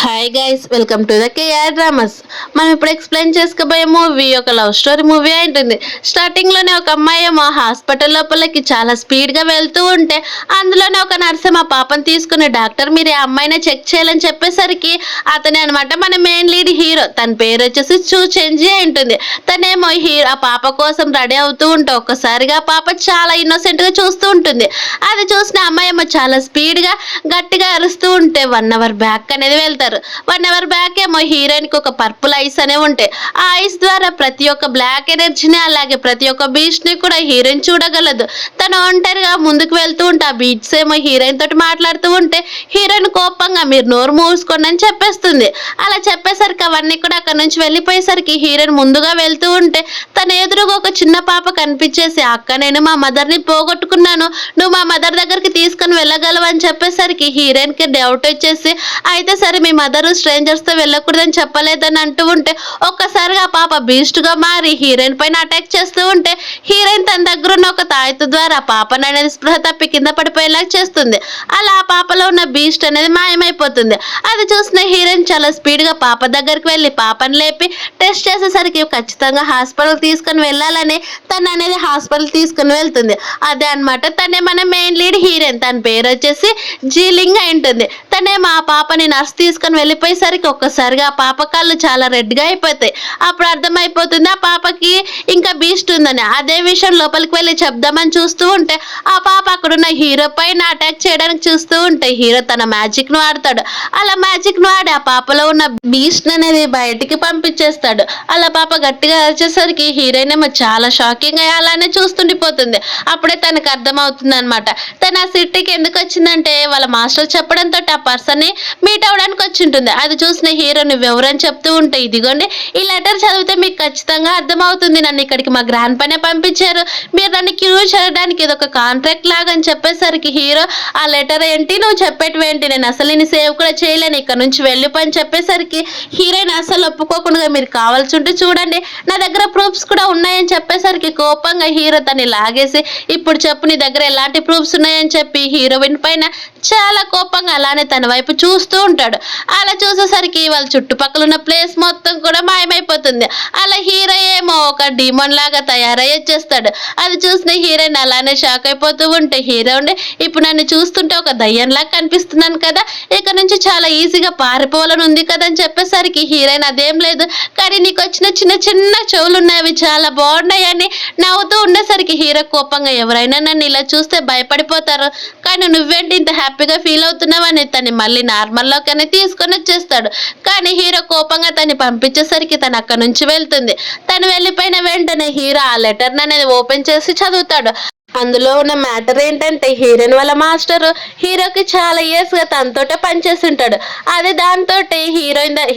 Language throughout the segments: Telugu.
Hi guys, welcome to the KR dramas. మనం ఇప్పుడు ఎక్స్ప్లెయిన్ చేసుకోబోయే మూవీ ఒక లవ్ స్టోరీ మూవీ ఉంటుంది. స్టార్టింగ్లోనే ఒక అమ్మాయి ఏమో హాస్పిటల్ లోపలికి చాలా స్పీడ్గా వెళ్తూ ఉంటే అందులోనే ఒక నర్స్ మా పాపను తీసుకుని డాక్టర్ మీరు ఆ అమ్మాయిని చెక్ చేయాలని చెప్పేసరికి అతనే అనమాట మన మెయిన్ లీడ్ హీరో. తన పేరు వచ్చేసి చెంజి అయి ఉంటుంది. తనేమో హీరో ఆ పాప కోసం రెడీ అవుతూ ఉంటే ఒక్కసారిగా ఆ పాప చాలా ఇన్నోసెంట్గా చూస్తూ ఉంటుంది. అది చూసిన అమ్మాయి ఏమో చాలా స్పీడ్గా గట్టిగా అరుస్తూ ఉంటే 1 అవర్ బ్యాక్ అనేది వెళ్తారు. 1 అవర్ బ్యాక్ ఏమో హీరోయిన్ కి ఒక పర్పుల్ ఐస్ అనే ఉంటాయి. ఆ ఐస్ ద్వారా ప్రతి ఒక్క బ్లాక్ ఎనర్జీని అలాగే ప్రతి ఒక్క బీచ్ ని కూడా హీరోయిన్ చూడగలదు. తను ఒంటరిగా ముందుకు వెళ్తూ ఉంటే ఆ బీచ్ ఏమో హీరోయిన్ తోటి మాట్లాడుతూ ఉంటే హీరోయిన్ కోపంగా మీరు నోరు మూసుకోండి అని చెప్పేస్తుంది. అలా చెప్పేసరికి అవన్నీ కూడా అక్కడ నుంచి వెళ్ళిపోయేసరికి హీరోయిన్ ముందుగా వెళ్తూ ఉంటే తన ఎదురుగా ఒక చిన్న పాప కనిపించేసి అక్క నేను మా మదర్ ని పోగొట్టుకున్నాను, నువ్వు మా మదర్ దగ్గరికి తీసుకొని వెళ్ళగలవు అని చెప్పేసరికి హీరోయిన్ కి డౌట్ వచ్చేసి అయితే సరే మీ మదర్ స్ట్రేంజర్స్ తో వెళ్ళకూడదని చెప్పలేదని అంటూ ఉంటే ఒక్కసారిగా ఆ పాప బీస్ట్ గా మారి హీరోయిన్ పైన అటాక్ చేస్తూ ఉంటే హీరోయిన్ తన దగ్గర ఉన్న ఒక తాయెత్తు ద్వారా ఆ పాపను అనేది స్పృహ తప్పి కింద పడిపోయేలా చేస్తుంది. అలా ఆ పాపలో ఉన్న బీస్ట్ అనేది మాయమైపోతుంది. అది చూసిన హీరోయిన్ చాలా స్పీడ్ గా పాప దగ్గరికి వెళ్ళి పాపను లేపి టెస్ట్ చేసేసరికి ఖచ్చితంగా హాస్పిటల్ తీసుకొని వెళ్ళాలని తను అనేది హాస్పిటల్ తీసుకుని వెళ్తుంది. అదే అనమాట తనే మన మెయిన్ లీడ్ హీరోయిన్. తన పేరు వచ్చేసి జీలింగ్ అయి ఉంటుంది. తనే మా పాపని నర్స్ తీసుకొని వెళ్ళిపోయేసరికి ఒక్కసారిగా ఆ పాప కళ్ళు చాలా రెడ్ గా అయిపోతాయి. అప్పుడు అర్థమైపోతుంది ఆ పాపకి ఇంకా బీస్ట్ ఉందని. అదే విషయం లోపలికి వెళ్ళి చెప్దామని చూస్తూ ఉంటే ఆ పాప అక్కడున్న హీరో పైన అటాక్ చేయడానికి చూస్తూ ఉంటే హీరో తన మ్యాజిక్ ను వాడతాడు. అలా మ్యాజిక్ ను వాడి ఆ పాపలో ఉన్న బీస్ట్ అనేది బయటికి పంపించేస్తాడు. అలా పాప గట్టిగా అరిచేసరికి హీరోయిన్ ఏమో చాలా షాకింగ్ అయ్యి అలానే చూస్తుండిపోతుంది. అప్పుడే తనకు అర్థమవుతుంది అనమాట తను ఆ సిటీకి ఎందుకు వచ్చిందంటే వాళ్ళ మాస్టర్ చెప్పడంతో ఆ పర్సన్ ని మీట్ అవడానికి వచ్చి ఉంటుంది. అది చూసిన హీరో నువ్వెవరని చెప్తూ ఉంటే ఇదిగోండి ఈ లెటర్ చదివితే మీకు ఖచ్చితంగా అర్థమవుతుంది, నన్ను ఇక్కడికి మా గ్రాండ్ పైన పంపించారు, మీరు నన్ను క్యూ చేయడానికి ఇది ఒక కాంట్రాక్ట్ లాగా అని చెప్పేసరికి హీరో ఆ లెటర్ ఏంటి నువ్వు చెప్పేటివేంటి, నేను అసలు నేను సేవ్ కూడా చేయలేను, ఇక్కడ నుంచి వెళ్ళిపోని చెప్పేసరికి హీరోయిన్ అసలు ఒప్పుకోకుండా మీరు కావాల్సి ఉంటే చూడండి నా దగ్గర ప్రూఫ్స్ కూడా ఉన్నాయని చెప్పేసరికి కోపంగా హీరో తన్ని లాగేసి ఇప్పుడు చెప్పు నీ దగ్గర ఎలాంటి ప్రూఫ్స్ ఉన్నాయని చెప్పి హీరోయిన్ పైన చాలా కోపంగా అలానే తన వైపు చూస్తూ ఉంటాడు. అలా చూసేసరికి వాళ్ళ చుట్టుపక్కల ఉన్న ప్లేస్ మొత్తం కూడా మాయమైపోతుంది. అలా హీరో ఏమో ఒక డీమన్ లాగా తయారై వచ్చేస్తాడు. అది చూసిన హీరోయిన్ అలానే షాక్ అయిపోతూ ఉంటే హీరో ఉండి ఇప్పుడు నన్ను చూస్తుంటే ఒక దయ్యంలాగా కనిపిస్తున్నాను కదా, ఇక నుంచి చాలా ఈజీగా పారిపోవాలని ఉంది కదా అని చెప్పేసరికి హీరోయిన్ అదేం లేదు కానీ నీకు వచ్చిన చిన్న చిన్న చెవులు ఉన్నాయి అవి చాలా బాగున్నాయని నవ్వుతూ ఉండేసరికి హీరో కోపంగా ఎవరైనా నన్ను ఇలా చూస్తే భయపడిపోతారు కానీ నువ్వేంటి ఇంత హ్యాపీగా ఫీల్ అవుతున్నావని తను మళ్ళీ నార్మల్లోకనే తీసుకొని వచ్చేస్తాడు. కానీ హీరో కోపంగా తను పంపించేసరికి తను అక్కడ నుంచి వెళ్తుంది. తను వెళ్ళిపోయిన వెంటనే హీరో ఆ లెటర్ అనేది ఓపెన్ చేసి చదువుతాడు. అందులో ఉన్న మ్యాటర్ ఏంటంటే హీరోయిన్ వాళ్ళ మాస్టర్ హీరోకి చాలా ఇయర్స్ గా తనతోటే పనిచేసి ఉంటాడు. అదే దాంతో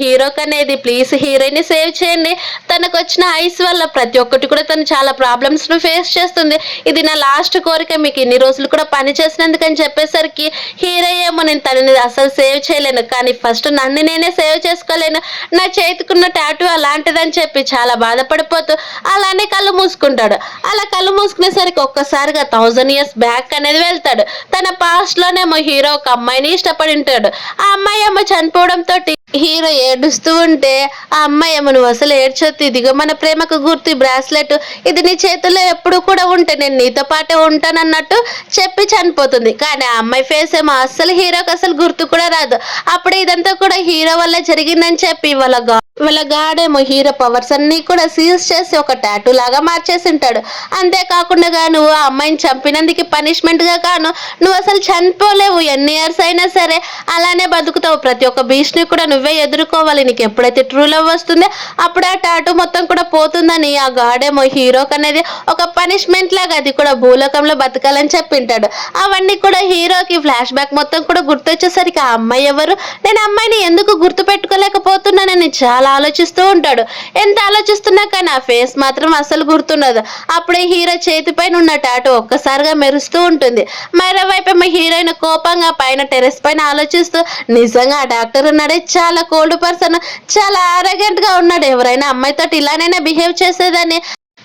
హీరోకి అనేది ప్లీజ్ హీరోయిన్ ని సేవ్ చేయండి, తనకు వచ్చిన ఐస్ వల్ల ప్రతి ఒక్కటి కూడా తను చాలా ప్రాబ్లమ్స్ ను ఫేస్ చేస్తుంది, ఇది నా లాస్ట్ కోరిక, మీకు ఇన్ని రోజులు కూడా పని చేసినందుకు అని చెప్పేసరికి హీరో ఏమో నేను తనని అసలు సేవ్ చేయలేను కానీ ఫస్ట్ నన్ను నేనే సేవ్ చేసుకోలేను, నా చేతికున్న టాటూ అలాంటిదని చెప్పి చాలా బాధపడిపోతూ అలానే కళ్ళు మూసుకుంటాడు. అలా కళ్ళు మూసుకునేసరికి ఒక్కసారి 1000 years బ్యాక్ అనేది వెళ్తాడు. తన పాస్ట్ లోనేమో హీరో ఒక అమ్మాయిని ఇష్టపడి ఉంటాడు. ఆ అమ్మాయి ఏమో చనిపోవడంతో హీరో ఏడుస్తూ ఉంటే ఆ అమ్మాయి ఏమో నువ్వు అసలు ఏడ్చొద్దు, ఇదిగో మన ప్రేమకు గుర్తు బ్రాస్లెట్, ఇది నీ చేతుల్లో ఎప్పుడు కూడా ఉంటే నేను నీతో పాటే ఉంటానన్నట్టు చెప్పి చనిపోతుంది. కానీ ఆ అమ్మాయి ఫేస్ ఏమో అస్సలు హీరోకి అసలు గుర్తు కూడా రాదు. అప్పుడే ఇదంతా కూడా హీరో వల్ల జరిగిందని చెప్పి వాళ్ళ గాడేమో హీరో పవర్స్ అన్ని కూడా సీజ్ చేసి ఒక టాటూ లాగా మార్చేసి ఉంటాడు. అంతేకాకుండా నువ్వు ఆ అమ్మాయిని చంపినందుకు పనిష్మెంట్ గా నువ్వు అసలు చనిపోలేవు, ఎన్ని ఇయర్స్ అయినా సరే అలానే బతుకుతావు, ప్రతి ఒక్క బీచ్ ని కూడా నువ్వే ఎదుర్కోవాలి, నీకు ఎప్పుడైతే ట్రూ లవ్ వస్తుందో అప్పుడు ఆ టాటూ మొత్తం కూడా పోతుందని ఆ గాడేమో హీరోకి అనేది ఒక పనిష్మెంట్ లాగా అది కూడా భూలోకంలో బతకాలని చెప్పింటాడు. అవన్నీ కూడా హీరోకి ఫ్లాష్ బ్యాక్ మొత్తం కూడా గుర్తొచ్చేసరికి ఆ అమ్మాయి ఎవరు, నేను అమ్మాయిని ఎందుకు గుర్తు పెట్టుకోలేకపోతున్నానని చాలా ఆలోచిస్తూ ఉంటాడు. ఎంత ఆలోచిస్తున్నా కానీ ఆ ఫేస్ మాత్రం అసలు గుర్తుండదు. అప్పుడే హీరో చేతి పైన ఉన్న టాటూ ఒక్కసారిగా మెరుస్తూ ఉంటుంది. మరోవైపు హీరోయిన్ కోపంగా పైన టెరెస్ పైన ఆలోచిస్తూ నిజంగా ఆ డాక్టర్ ఉన్నాడే చాలా కోల్డ్ పర్సన్, చాలా ఆరోగ్యంట్ గా ఉన్నాడు, ఎవరైనా అమ్మాయితో ఇలానైనా బిహేవ్ చేసేదని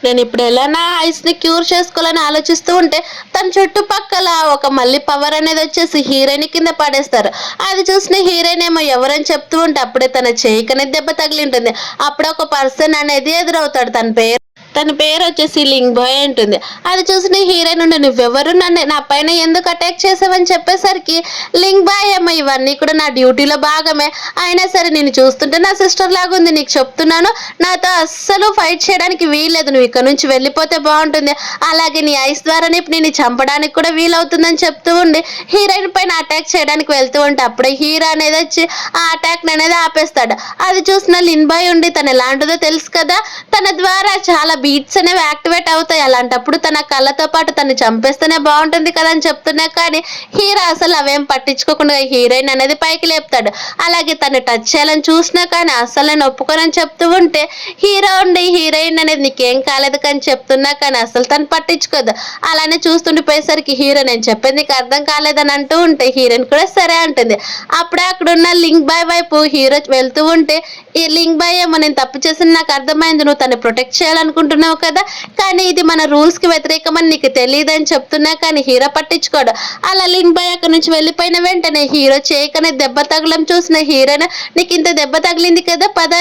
నేను ఇప్పుడు ఎలా నా ఐస్ ని క్యూర్ చేసుకోవాలని ఆలోచిస్తూ ఉంటే తన చుట్టుపక్కల ఒక మళ్ళీ పవర్ అనేది వచ్చేసి హీరోయిన్ కింద పడేస్తారు. అది చూసిన హీరోయిన్ ఏమో ఎవరని చెప్తూ ఉంటే అప్పుడే తన చేయికి అనేది దెబ్బ తగిలి ఉంటుంది. అప్పుడే ఒక పర్సన్ అనేది ఎదురవుతాడు. తన పేరు వచ్చేసి లింగ్ బాయ్ ఉంటుంది. అది చూసిన హీరోయిన్ ఉండి నువ్వెవరు, నన్ను నా పైన ఎందుకు అటాక్ చేసావని చెప్పేసరికి లింగ్ బాయ్ ఏమో ఇవన్నీ కూడా నా డ్యూటీలో భాగమే, అయినా సరే నేను చూస్తుంటే నా సిస్టర్ లాగా ఉంది, నీకు చెప్తున్నాను నాతో అస్సలు ఫైట్ చేయడానికి వీల్లేదు, నువ్వు ఇక్కడ నుంచి వెళ్ళిపోతే బాగుంటుంది, అలాగే నీ ఐస్ ద్వారానే నేను చంపడానికి కూడా వీలవుతుందని చెప్తూ ఉండి హీరోయిన్ పైన అటాక్ చేయడానికి వెళ్తూ ఉంటే అప్పుడే హీరో అనేది వచ్చి ఆ అటాక్ అనేది ఆపేస్తాడు. అది చూసిన లిన్ బాయ్ ఉండి తను ఎలాంటిదో తెలుసు కదా, తన ద్వారా చాలా బీట్స్ అనేవి యాక్టివేట్ అవుతాయి, అలాంటప్పుడు తన కళ్ళతో పాటు తను చంపేస్తేనే బాగుంటుంది కదా అని చెప్తున్నా కానీ హీరో అసలు అవేం పట్టించుకోకుండా హీరోయిన్ అనేది పైకి లేపుతాడు. అలాగే తను టచ్ చేయాలని చూసినా కానీ అసలు నేను ఒప్పుకోనని చెప్తూ ఉంటే హీరో ఉండి హీరోయిన్ అనేది నీకేం కాలేదు కానీ చెప్తున్నా కానీ అసలు తను పట్టించుకోదు. అలానే చూస్తుండిపోయేసరికి హీరో నేను చెప్పింది నీకు అర్థం కాలేదని అంటూ ఉంటే హీరోయిన్ కూడా సరే అంటుంది. అప్పుడే అక్కడున్న లింక్ బాయ్ వైపు హీరో వెళ్తూ ఉంటే ఈ లింక్ బాయ్ ఏమో నేను తప్పు చేసిన నాకు అర్థమైంది, నువ్వు తను ప్రొటెక్ట్ చేయాలనుకుంటున్నావు కదా, కానీ ఇది మన రూల్స్ కి వ్యతిరేకమని నీకు తెలియదని చెప్తున్నా కానీ హీరో పట్టించుకోడు. అలా లింక్ బాయ్ అక్కడ నుంచి వెళ్ళిపోయిన వెంటనే హీరో చేయకనే దెబ్బ తగలం చూసిన హీరోయిన్ నీకు ఇంత దెబ్బ తగిలింది కదా పద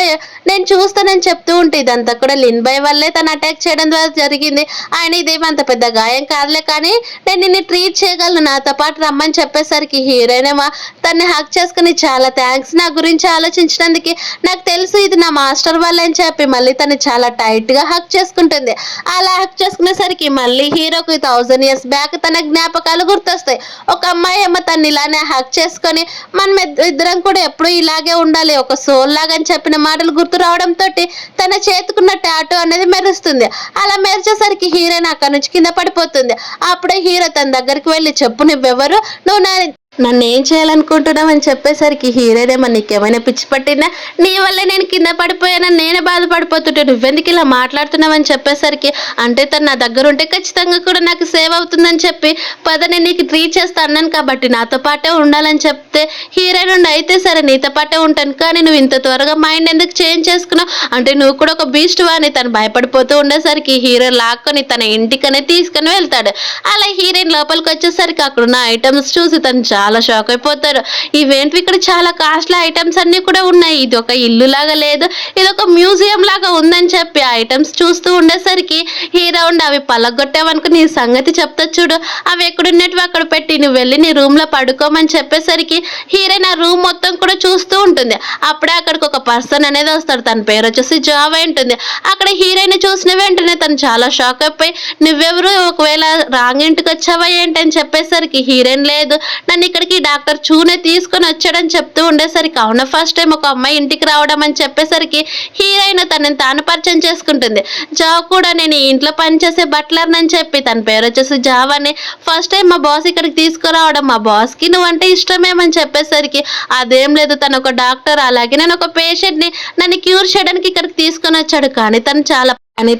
నేను చూస్తానని చెప్తూ ఉంటే ఇదంతా కూడా లిన్ బాయ్ వల్లే తను అటాక్ చేయడం ద్వారా జరిగింది, ఆయన ఇదేమో అంత పెద్ద గాయం కాదులే కానీ నేను నిన్ను ట్రీట్ చేయగలను, నాతో పాటు రమ్మని చెప్పేసరికి హీరోయిన్ ఏమో తన్ని హక్ చేసుకుని చాలా థ్యాంక్స్ నా గురించి ఆలోచించినందుకు, నాకు తెలుసు ఇది నా మాస్టర్ వల్ల అని చెప్పి మళ్ళీ తను చాలా టైట్ గా హక్ చేసుకుంటుంది. అలా హక్ చేసుకునేసరికి మళ్ళీ హీరోకి 1000 years బ్యాక్ తన జ్ఞాపకాలు గుర్తొస్తాయి. ఒక అమ్మాయి ఏమో తను ఇలానే హక్ చేసుకొని మనం ఇద్దరం కూడా ఎప్పుడు ఇలాగే ఉండాలి ఒక సోల్ లాగా అని చెప్పిన మాటలు గుర్తు రావడంతో తన చేతుకున్న టాటూ అనేది మెరుస్తుంది. అలా మెరిచేసరికి హీరోయిన్ అక్కడ నుంచి కింద పడిపోతుంది. అప్పుడే హీరో తన దగ్గరికి వెళ్ళి చెప్పు నువ్వెవరు, నువ్వు నన్ను ఏం చేయాలనుకుంటున్నావు అని చెప్పేసరికి హీరోయిన్ ఏమో నీకేమైనా పిచ్చి పట్టినా, నీ వల్లే నేను కింద పడిపోయానని నేనే బాధపడిపోతుంటే నువ్వెందుకు ఇలా మాట్లాడుతున్నావు అని చెప్పేసరికి అంటే తను నా దగ్గర ఉంటే ఖచ్చితంగా కూడా నాకు సేవ్ అవుతుందని చెప్పి పద నేను నీకు ట్రీట్ చేస్తా అన్నాను కాబట్టి నాతో పాటే ఉండాలని చెప్తే హీరోయిన్ ఉండి అయితే సరే నీతో పాటే ఉంటాను, కానీ నువ్వు ఇంత త్వరగా మైండ్ ఎందుకు చేంజ్ చేసుకున్నావు అంటే నువ్వు కూడా ఒక బీస్ట్ అని తను భయపడిపోతూ ఉండేసరికి హీరో లాక్కొని తన ఇంటికనే తీసుకుని వెళ్తాడు. అలా హీరోయిన్ లోపలికి వచ్చేసరికి అక్కడున్న ఐటమ్స్ చూసి తను చాలా షాక్ అయిపోతారు. ఇవేంటి ఇక్కడ చాలా కాస్ట్లీ ఐటమ్స్ అన్ని కూడా ఉన్నాయి, ఇది ఒక ఇల్లు లాగా లేదు ఇది ఒక మ్యూజియం లాగా ఉందని చెప్పి ఐటమ్స్ చూస్తూ ఉండేసరికి హీరో ఉండి అవి పలగొట్టావనుకో నీ సంగతి చెప్తా చూడు, అవి ఎక్కడున్నట్టు అక్కడ పెట్టి నువ్వు వెళ్ళి నీ రూమ్ లో పడుకోమని చెప్పేసరికి హీరోయిన్ ఆ రూమ్ మొత్తం కూడా చూస్తూ ఉంటుంది. అప్పుడే అక్కడికి ఒక పర్సన్ అనేది వస్తాడు, తన పేరు వచ్చేసి జావా ఉంటుంది. అక్కడ హీరోయిన్ చూసిన వెంటనే తను చాలా షాక్ అయిపోయి నువ్వెవరు, ఒకవేళ రాంగ్ ఇంటికి వచ్చావా ఏంటని చెప్పేసరికి హీరోయిన్ లేదు నన్ను ఇక్కడికి డాక్టర్ చూనే తీసుకొని వచ్చాడని చెప్తూ ఉండేసరికి అవునా ఫస్ట్ టైం ఒక అమ్మాయి ఇంటికి రావడం అని చెప్పేసరికి హీరోయిన్ తనని తాను పరిచయం చేసుకుంటుంది. జావ్ కూడా నేను ఈ ఇంట్లో పనిచేసే బట్లర్ అని చెప్పి తన పేరు వచ్చేసి జావ్ అని ఫస్ట్ టైం మా బాస్ ఇక్కడికి తీసుకురావడం మా బాస్ కి నువ్వంటే ఇష్టమేమని చెప్పేసరికి అదేం లేదు తను ఒక డాక్టర్ అలాగే నేను ఒక పేషెంట్ ని నన్ను క్యూర్ చేయడానికి ఇక్కడికి తీసుకొని వచ్చాడు కానీ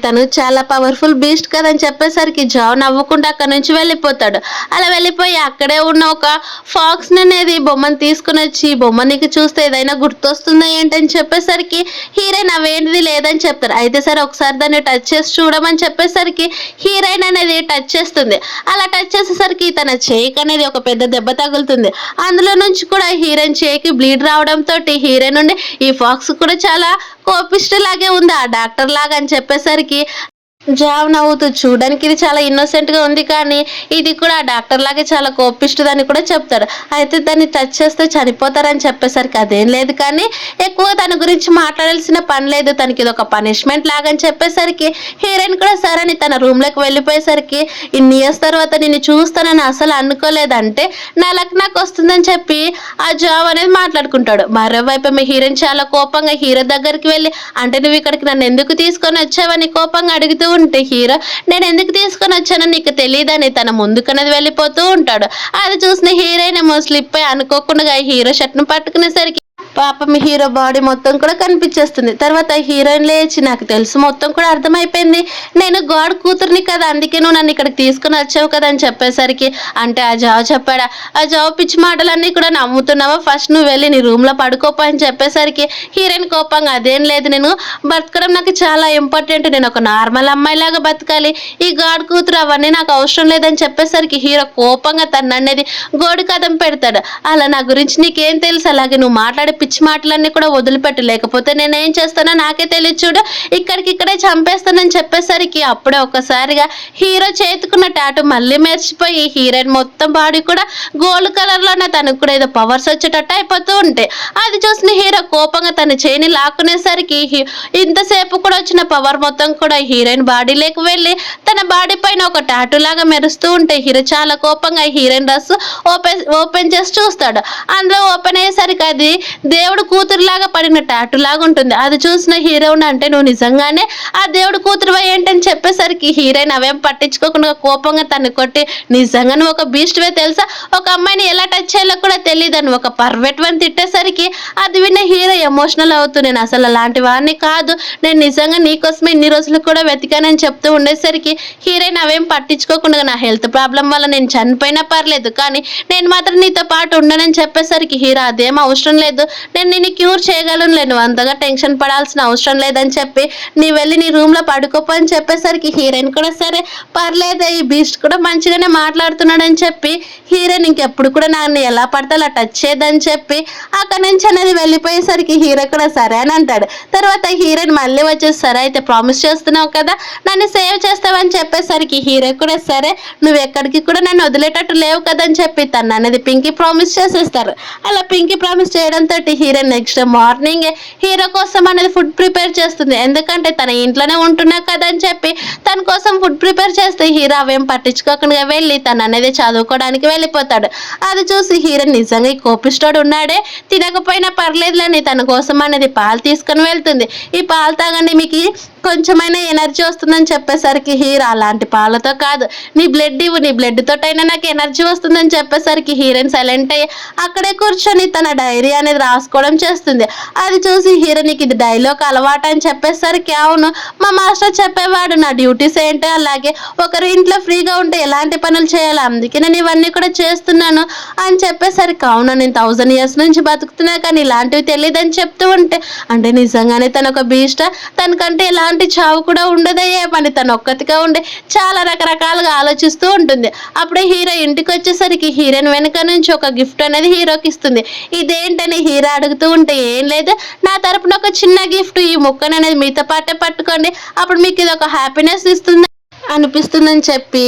తను చాలా పవర్ఫుల్ బీస్ట్ కదని చెప్పేసరికి జావ్ నవ్వుకుంటూ అక్కడ నుంచి వెళ్ళిపోతాడు. అలా వెళ్ళిపోయి అక్కడే ఉన్న ఒక ఫాక్స్ అనేది బొమ్మను తీసుకుని వచ్చి బొమ్మ నీకు చూస్తే ఏదైనా గుర్తొస్తుందా ఏంటని చెప్పేసరికి హీరోయిన్ అవేంటిది లేదని చెప్తారు. అయితే సరే ఒకసారి దాన్ని టచ్ చేసి చూడమని చెప్పేసరికి హీరోయిన్ అనేది టచ్ చేస్తుంది. అలా టచ్ చేసేసరికి తన చేయికి అనేది ఒక పెద్ద దెబ్బ తగులుతుంది. అందులో నుంచి కూడా హీరోయిన్ చేయికి బ్లీడ్ రావడంతో హీరోయిన్ నుండి ఈ ఫాక్స్ కూడా చాలా కోపిస్ట్ లాగే ఉంది ఆ డాక్టర్ లాగా అని చెప్పేసరికి జావ్ నవ్వుతూ చూడడానికి ఇది చాలా ఇన్నోసెంట్ గా ఉంది కానీ ఇది కూడా డాక్టర్ లాగే చాలా కోపిస్తుందని కూడా చెప్తారు. అయితే దాన్ని టచ్ చేస్తే చనిపోతారని చెప్పేసరికి అదేం లేదు కానీ ఎక్కువ తన గురించి మాట్లాడాల్సిన పని లేదు, తనకి ఇది ఒక పనిష్మెంట్ లాగని చెప్పేసరికి హీరోయిన్ కూడా సరే అని తన రూమ్ లోకి వెళ్ళిపోయేసరికి ఇన్ని ఇయర్స్ తర్వాత నిన్ను చూస్తానని అసలు అనుకోలేదంటే నా లక్ నాకు వస్తుందని చెప్పి ఆ జావ్ అనేది మాట్లాడుకుంటాడు. మరోవైపు మీ హీరోయిన్ చాలా కోపంగా హీరో దగ్గరికి వెళ్ళి అంటే నువ్వు ఇక్కడికి నన్ను ఎందుకు తీసుకొని వచ్చావని కోపంగా అడుగుతూ ఉంటే హీరో నేను ఎందుకు తీసుకొని వచ్చానో నీకు తెలియదని తన ముందుకనేది వెళ్ళిపోతూ ఉంటాడు. అది చూసిన హీరోయిన్ ఏమో స్లిప్ అయి అనుకోకుండా హీరో షర్ట్ ను పట్టుకునేసరికి పాపం హీరో బాడీ మొత్తం కూడా కనిపించేస్తుంది. తర్వాత హీరోయిన్ లేచి నాకు తెలుసు మొత్తం కూడా అర్థమైపోయింది, నేను గాడ్ కూతుర్ని కదా, అందుకే నువ్వు నన్ను ఇక్కడికి తీసుకుని వచ్చావు కదా అని చెప్పేసరికి, అంటే ఆ జాబ్ చెప్పాడా, ఆ జాబ్ పిచ్చి మాటలన్నీ కూడా నమ్ముతున్నావా, ఫస్ట్ నువ్వు వెళ్ళి నీ రూమ్లో పడుకోపో అని చెప్పేసరికి హీరోయిన్ కోపంగా, అదేం లేదు, నేను బతకడం నాకు చాలా ఇంపార్టెంట్, నేను ఒక నార్మల్ అమ్మాయిలాగా బతకాలి, ఈ గాడ్ కూతురు అవన్నీ నాకు అవసరం లేదని చెప్పేసరికి హీరో కోపంగా తను అనేది గోడు కథం పెడతాడు. అలా నా గురించి నీకేం తెలుసు, అలాగే నువ్వు మాట్లాడే పిచ్చి మాటలన్నీ కూడా వదిలిపెట్టు, లేకపోతే నేనేం చేస్తానో నాకే తెలియదు చూడు, ఇక్కడికిక్కడే చంపేస్తానని చెప్పేసరికి అప్పుడే ఒక్కసారిగా హీరో చేతుకున్న టాటూ మళ్ళీ మెరిచిపోయి హీరోయిన్ మొత్తం బాడీ కూడా గోల్డ్ కలర్లోనే తనకు కూడా ఏదో పవర్స్ వచ్చేటట్టు అయిపోతూ ఉంటాయి. అది చూసిన హీరో కోపంగా తన చేయిని లాక్కునేసరికి ఇంతసేపు కూడా వచ్చిన పవర్ మొత్తం కూడా హీరోయిన్ బాడీలోకి వెళ్ళి తన బాడీ పైన ఒక టాటూ లాగా మెరుస్తూ ఉంటే హీరో చాలా కోపంగా హీరోయిన్ డ్రెస్ ఓపెన్ చేసి చూస్తాడు. అందులో ఓపెన్ అయ్యేసరికి అది దేవుడు కూతురులాగా పడిన టాటూ లాగా ఉంటుంది. అది చూసిన హీరోయిన్, అంటే నువ్వు నిజంగానే ఆ దేవుడు కూతురు ఏంటని చెప్పేసరికి హీరోయిన్ అవేం పట్టించుకోకుండా కోపంగా తను కొట్టి, నిజంగా నువ్వు ఒక బీస్ట్వే తెలుసా, ఒక అమ్మాయిని ఎలా టచ్ చేయాలో కూడా తెలియదు అని ఒక పర్వెట్ అని తిట్టేసరికి అది విన్న హీరో ఎమోషనల్ అవుతూ, నేను అసలు అలాంటి వాడిని కాదు, నేను నిజంగా నీకోసమే ఇన్ని రోజులు కూడా వెతికానని చెప్తూ ఉండేసరికి హీరోయిన్ అవేం పట్టించుకోకుండా, నా హెల్త్ ప్రాబ్లం వల్ల నేను చనిపోయినా పర్లేదు కానీ నేను మాత్రం నీతో పాటు ఉండనని చెప్పేసరికి హీరో, అదేం అవసరం లేదు, నేను నిన్ను క్యూర్ చేయగలను, నేను అంతగా టెన్షన్ పడాల్సిన అవసరం లేదని చెప్పి నీ వెళ్ళి నీ రూమ్లో పడుకోపో అని చెప్పేసరికి హీరోయిన్ కూడా సరే పర్లేదు, ఈ బీస్ట్ కూడా మంచిగానే మాట్లాడుతున్నాడని చెప్పి హీరోయిన్ ఇంకెప్పుడు కూడా నన్ను ఎలా పడితే అలా టచ్ చేయదని చెప్పి అక్కడి నుంచి అనేది వెళ్ళిపోయేసరికి హీరో కూడా సరే అని అంటాడు. తర్వాత హీరోయిన్ మళ్ళీ వచ్చేసి, సరే అయితే ప్రామిస్ చేస్తున్నావు కదా నన్ను సేవ్ చేస్తావని చెప్పేసరికి హీరో కూడా సరే, నువ్వు ఎక్కడికి కూడా నన్ను వదిలేటట్టు లేవు కదని చెప్పి తను అనేది పింకీ ప్రామిస్ చేసేస్తారు. అలా పింకీ ప్రామిస్ చేయడంతో హీరోయిన్ నెక్స్ట్ మార్నింగ్ హీరో కోసం అనేది ఫుడ్ ప్రిపేర్ చేస్తుంది. ఎందుకంటే తన ఇంట్లోనే ఉంటున్నా కదా అని చెప్పి తన కోసం ఫుడ్ ప్రిపేర్ చేస్తే హీరో అవేం పట్టించుకోకుండా వెళ్ళి తను అనేది చదువుకోవడానికి వెళ్ళిపోతాడు. అది చూసి హీరో నిజంగా ఈ కోపిస్టోడు ఉన్నాడే, తినకపోయినా పర్లేదులేని తన కోసం అనేది పాలు తీసుకొని వెళ్తుంది. ఈ పాలు తాగండి మీకు కొంచెమైనా ఎనర్జీ వస్తుందని చెప్పేసరికి హీరో, అలాంటి పాలతో కాదు, నీ బ్లడ్ ఇవ్వు, నీ బ్లడ్ తోటైనా నాకు ఎనర్జీ వస్తుందని చెప్పేసరికి హీరోయిన్ సైలెంట్ అయ్యి అక్కడే కూర్చొని తన డైరీ అనేది రాసుకోవడం చేస్తుంది. అది చూసి హీరో, నీకు ఇది డైలాగ్ అలవాటు అని చెప్పేసరికి, అవును మా మాస్టర్ చెప్పేవాడు, నా డ్యూటీస్ ఏంటో అలాగే ఒకరు ఇంట్లో ఫ్రీగా ఉంటే ఎలాంటి పనులు చేయాలి, అందుకే నేను ఇవన్నీ కూడా చేస్తున్నాను అని చెప్పేసరికి, అవును నేను 1000 years నుంచి బతుకుతున్నా కానీ ఇలాంటివి తెలియదని చెప్తూ ఉంటే, అంటే నిజంగానే తను ఒక బీస్ట్, తనకంటే ఎలాంటి చావు కూడా ఉండదయ్యే పని, తను ఒక్కతిగా ఉండే చాలా రకరకాలుగా ఆలోచిస్తూ ఉంటుంది. అప్పుడే హీరో ఇంటికి వచ్చేసరికి హీరోయిన్ వెనుక నుంచి ఒక గిఫ్ట్ అనేది హీరోకి ఇస్తుంది. ఇదేంటని హీరో అడుగుతూ ఉంటే, ఏం లేదు నా తరపున ఒక చిన్న గిఫ్ట్, ఈ ముక్కను అనేది మీతో పాటే పట్టుకోండి, అప్పుడు మీకు ఇది ఒక హ్యాపీనెస్ ఇస్తుంది అనిపిస్తుందని చెప్పి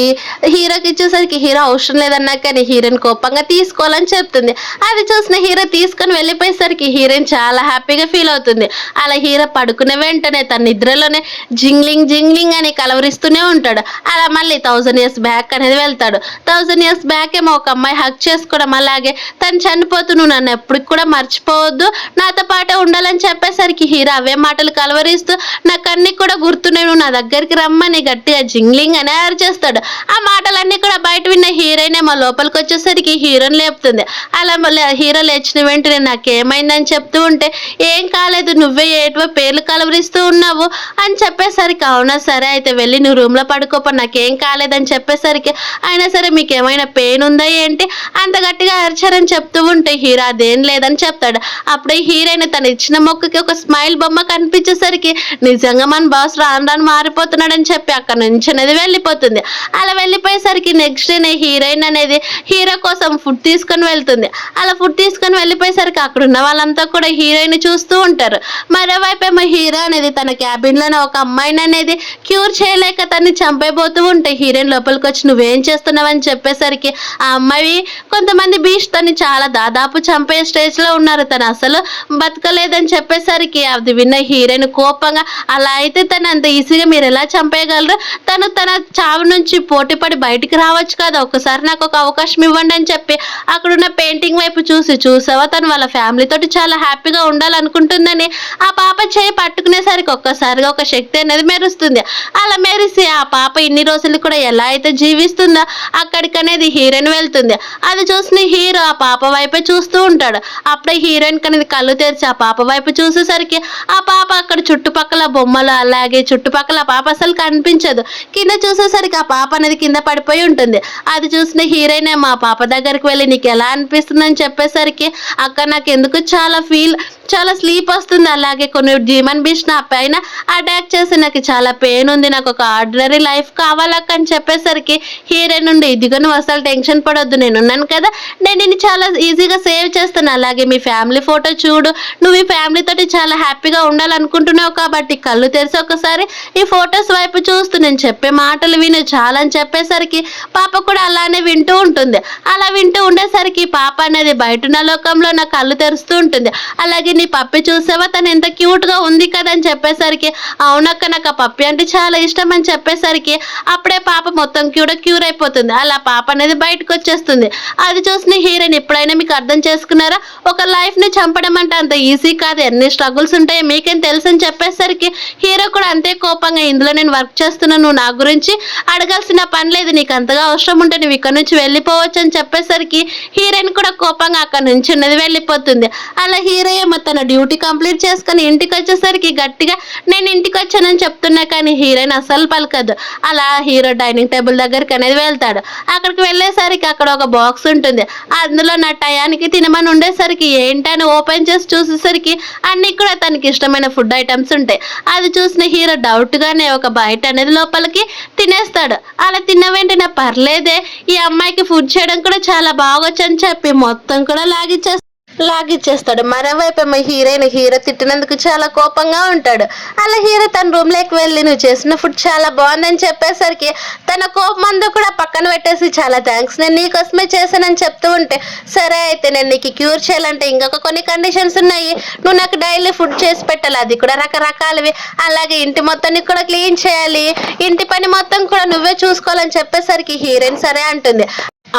హీరోకి ఇచ్చేసరికి హీరో అవసరం లేదన్నా కానీ హీరోయిన్ కోపంగా తీసుకోవాలని చెప్తుంది. అది చూసిన హీరో తీసుకొని వెళ్ళిపోయేసరికి హీరోయిన్ చాలా హ్యాపీగా ఫీల్ అవుతుంది. అలా హీరో పడుకునే వెంటనే తన నిద్రలోనే జింగ్లింగ్ జింగ్లింగ్ అని కలవరిస్తూనే ఉంటాడు. అలా మళ్ళీ 1000 years బ్యాక్ అనేది వెళ్తాడు. 1000 years బ్యాక్ ఏమో ఒక అమ్మాయి హక్ చేసుకోవడం, అలాగే తను చనిపోతూ నువ్వు నన్ను ఎప్పటికి కూడా మర్చిపోవద్దు, నాతో పాటే ఉండాలని చెప్పేసరికి హీరో అవే మాటలు కలవరిస్తూ, నాకు అన్ని కూడా గుర్తున్నాయి, నువ్వు నా దగ్గరికి రమ్మని గట్టిగా జింగ్లింగ్ అని చేస్తాడు. ఆ మాటలన్నీ కూడా బయట విన్న హీరోయిన్ ఏమో లోపలికి వచ్చేసరికి హీరోని లేపుతుంది. అలా హీరో లేచిన వెంటనే నాకేమైందని చెప్తూ ఉంటే, ఏం కాలేదు, నువ్వే ఏటో పేర్లు కలవరిస్తూ ఉన్నావు అని చెప్పేసరికి, అవునా సరే అయితే వెళ్ళి నువ్వు రూమ్లో పడుకోపో, నాకేం కాలేదని చెప్పేసరికి, అయినా సరే మీకు ఏమైనా పెయిన్ ఉందా ఏంటి అంత గట్టిగా అరిచారని చెప్తూ ఉంటే హీరో అదేం లేదని చెప్తాడు. అప్పుడే హీరోయిన్ తను ఇచ్చిన మొక్కకి ఒక స్మైల్ బొమ్మ కనిపించేసరికి, నిజంగా మన బాస్ రాను రాను మారిపోతున్నాడని చెప్పి అక్కడ నుంచి అనేది వెళ్ళిపోతుంది. అలా వెళ్ళిపోయేసరికి నెక్స్ట్ డే హీరోయిన్ అనేది హీరో కోసం ఫుడ్ తీసుకొని వెళ్తుంది. అలా ఫుడ్ తీసుకొని వెళ్ళిపోయేసరికి అక్కడ ఉన్న వాళ్ళంతా కూడా హీరోయిన్ చూస్తూ ఉంటారు. మరోవైపు ఏమో హీరో అనేది తన క్యాబిన్లోనే ఒక అమ్మాయిని అనేది క్యూర్ చేయలేక తన్ని చంపైపోతూ ఉంటే హీరోయిన్ లోపలికి వచ్చి నువ్వేం చేస్తున్నావు అని చెప్పేసరికి, ఆ అమ్మాయి కొంతమంది బీచ్ తను చాలా దాదాపు చంపే స్టేజ్లో ఉన్నారు, తను అసలు బతకలేదని చెప్పేసరికి చెప్పేసరికి అది విన్న హీరోయిన్ కోపంగా, అలా అయితే తను అంత ఈజీగా మీరు ఎలా చంపేయగలరు? తను తన చావు నుంచి పోటీపడి బయటికి రావచ్చు కదా, ఒకసారి నాకు ఒక అవకాశం ఇవ్వండి అని చెప్పి అక్కడున్న పెయింటింగ్ వైపు చూసావా తను వాళ్ళ ఫ్యామిలీ తోటి చాలా హ్యాపీగా ఉండాలనుకుంటుందని ఆ పాప చేయి పట్టుకునేసరికి ఒక్కసారిగా ఒక శక్తి అనేది మెరుస్తుంది. అలా మెరిసి ఆ పాప ఇన్ని రోజులు కూడా ఎలా అయితే జీవిస్తుందో అక్కడికనేది హీరోయిన్ వెళ్తుంది. అది చూసిన హీరో ఆ పాప వైపే చూస్తూ ఉంటాడు. అప్పుడే హీరోయిన్ కనేది కళ్ళు తెరిచి ఆ పాప వైపు చూసేసరికి ఆ పాప అక్కడ చుట్టుపక్కల బొమ్మలు అలాగే చుట్టుపక్కల ఆ పాప అసలు కనిపించదు. కింద చూసేసరికి ఆ పాప అనేది కింద పడిపోయి ఉంటుంది. అది చూసిన హీరోయిన్ మా పాప దగ్గరికి వెళ్ళి నీకు ఎలా అనిపిస్తుంది అని చెప్పేసరికి అక్క నాకు ఎందుకు చాలా స్లీప్ వస్తుంది, అలాగే కొన్ని డీమన్ బీచ్ నా పైన అటాక్ చేసి నాకు చాలా పెయిన్ ఉంది, నాకు ఒక ఆర్డినరీ లైఫ్ కావాలక్క అని చెప్పేసరికి హీరోయిన్ నుండి ఇదిగో నువ్వు అసలు టెన్షన్ పడొద్దు, నేనున్నాను కదా, నేను నిన్ను చాలా ఈజీగా సేవ్ చేస్తాను, అలాగే మీ ఫ్యామిలీ ఫోటో చూడు, నువ్వు ఈ ఫ్యామిలీ తోటి చాలా హ్యాపీగా ఉండాలనుకుంటున్నావు కాబట్టి కళ్ళు తెరిచి ఒకసారి ఈ ఫొటోస్ వైపు చూస్తూ నేను చెప్పే మాటలు విను చాలా అని చెప్పేసరికి పాప కూడా అలానే వింటూ ఉంటుంది. అలా వింటూ ఉండేసరికి పాప అనేది బయటున్న లోకంలో నా కళ్ళు తెరుస్తూ ఉంటుంది. అలాగే నీ పప్పి చూసావా తను ఎంత క్యూట్ గా ఉంది కదా అని చెప్పేసరికి అవునక్క నాకు ఆ పప్పి అంటే చాలా ఇష్టం అని చెప్పేసరికి అప్పుడే పాప మొత్తం క్యూర్ అయిపోతుంది. అలా పాప అనేది బయటకు వచ్చేస్తుంది. అది చూసిన హీరోయిన్ ఎప్పుడైనా మీకు అర్థం చేసుకున్నారా, ఒక లైఫ్ ని చంపడం అంటే అంత ఈజీ కాదు, ఎన్ని స్ట్రగుల్స్ ఉంటాయో మీకేం తెలుసు అని చెప్పేసరికి హీరో కూడా అంతే కోపంగా ఇందులో నేను వర్క్ చేస్తున్నాను, నువ్వు నా గురించి అడగాల్సిన పని లేదు, నీకు అంతగా అవసరం ఉంటే నువ్వు ఇక్కడ నుంచి వెళ్ళిపోవచ్చు అని చెప్పేసరికి హీరోయిన్ కూడా కోపంగా అక్కడ నుంచి ఉన్నది వెళ్ళిపోతుంది. అలా హీరో ఏమో తన డ్యూటీ కంప్లీట్ చేసుకుని ఇంటికి వచ్చేసరికి గట్టిగా నేను ఇంటికి వచ్చానని చెప్తున్నా కానీ హీరోయిన్ అసలు పలకదు. అలా హీరో డైనింగ్ టేబుల్ దగ్గరికి అనేది వెళ్తాడు. అక్కడికి వెళ్ళేసరికి అక్కడ ఒక బాక్స్ ఉంటుంది. అందులో నా టయానికి తినమని ఉండేసరికి ఏంటని ఓపెన్ చేసి చూసేసరికి అన్ని కూడా తనకి ఇష్టమైన ఫుడ్ ఐటమ్స్ ఉంటాయి. అది చూసిన హీరో డౌట్ గానే ఒక బయట అనేది లోపలికి తినేస్తాడు. అలా తిన్న వెంటనే పర్లేదే ఈ అమ్మాయికి ఫుడ్ చేయడం కూడా చాలా బాగొచ్చు అని చెప్పి మొత్తం కూడా లాగిచ్చేస్తాడు. మరోవైపు హీరో తిట్టినందుకు చాలా కోపంగా ఉంటాడు. అలా హీరో తన రూమ్ లోకి వెళ్ళి నువ్వు చేసిన ఫుడ్ చాలా బాగుందని చెప్పేసరికి తన కోపం అంతా కూడా పక్కన పెట్టేసి చాలా థ్యాంక్స్ నేను నీకోసమే చేశానని చెప్తూ ఉంటే సరే అయితే నేను నీకు క్యూర్ చేయాలంటే ఇంకొక కొన్ని కండిషన్స్ ఉన్నాయి, నువ్వు నాకు డైలీ ఫుడ్ చేసి పెట్టాలి, అది కూడా రకరకాలవి, అలాగే ఇంటి మొత్తాన్ని కూడా క్లీన్ చేయాలి, ఇంటి పని మొత్తం కూడా నువ్వే చూసుకోవాలని చెప్పేసరికి హీరోయిన్ సరే అంటుంది.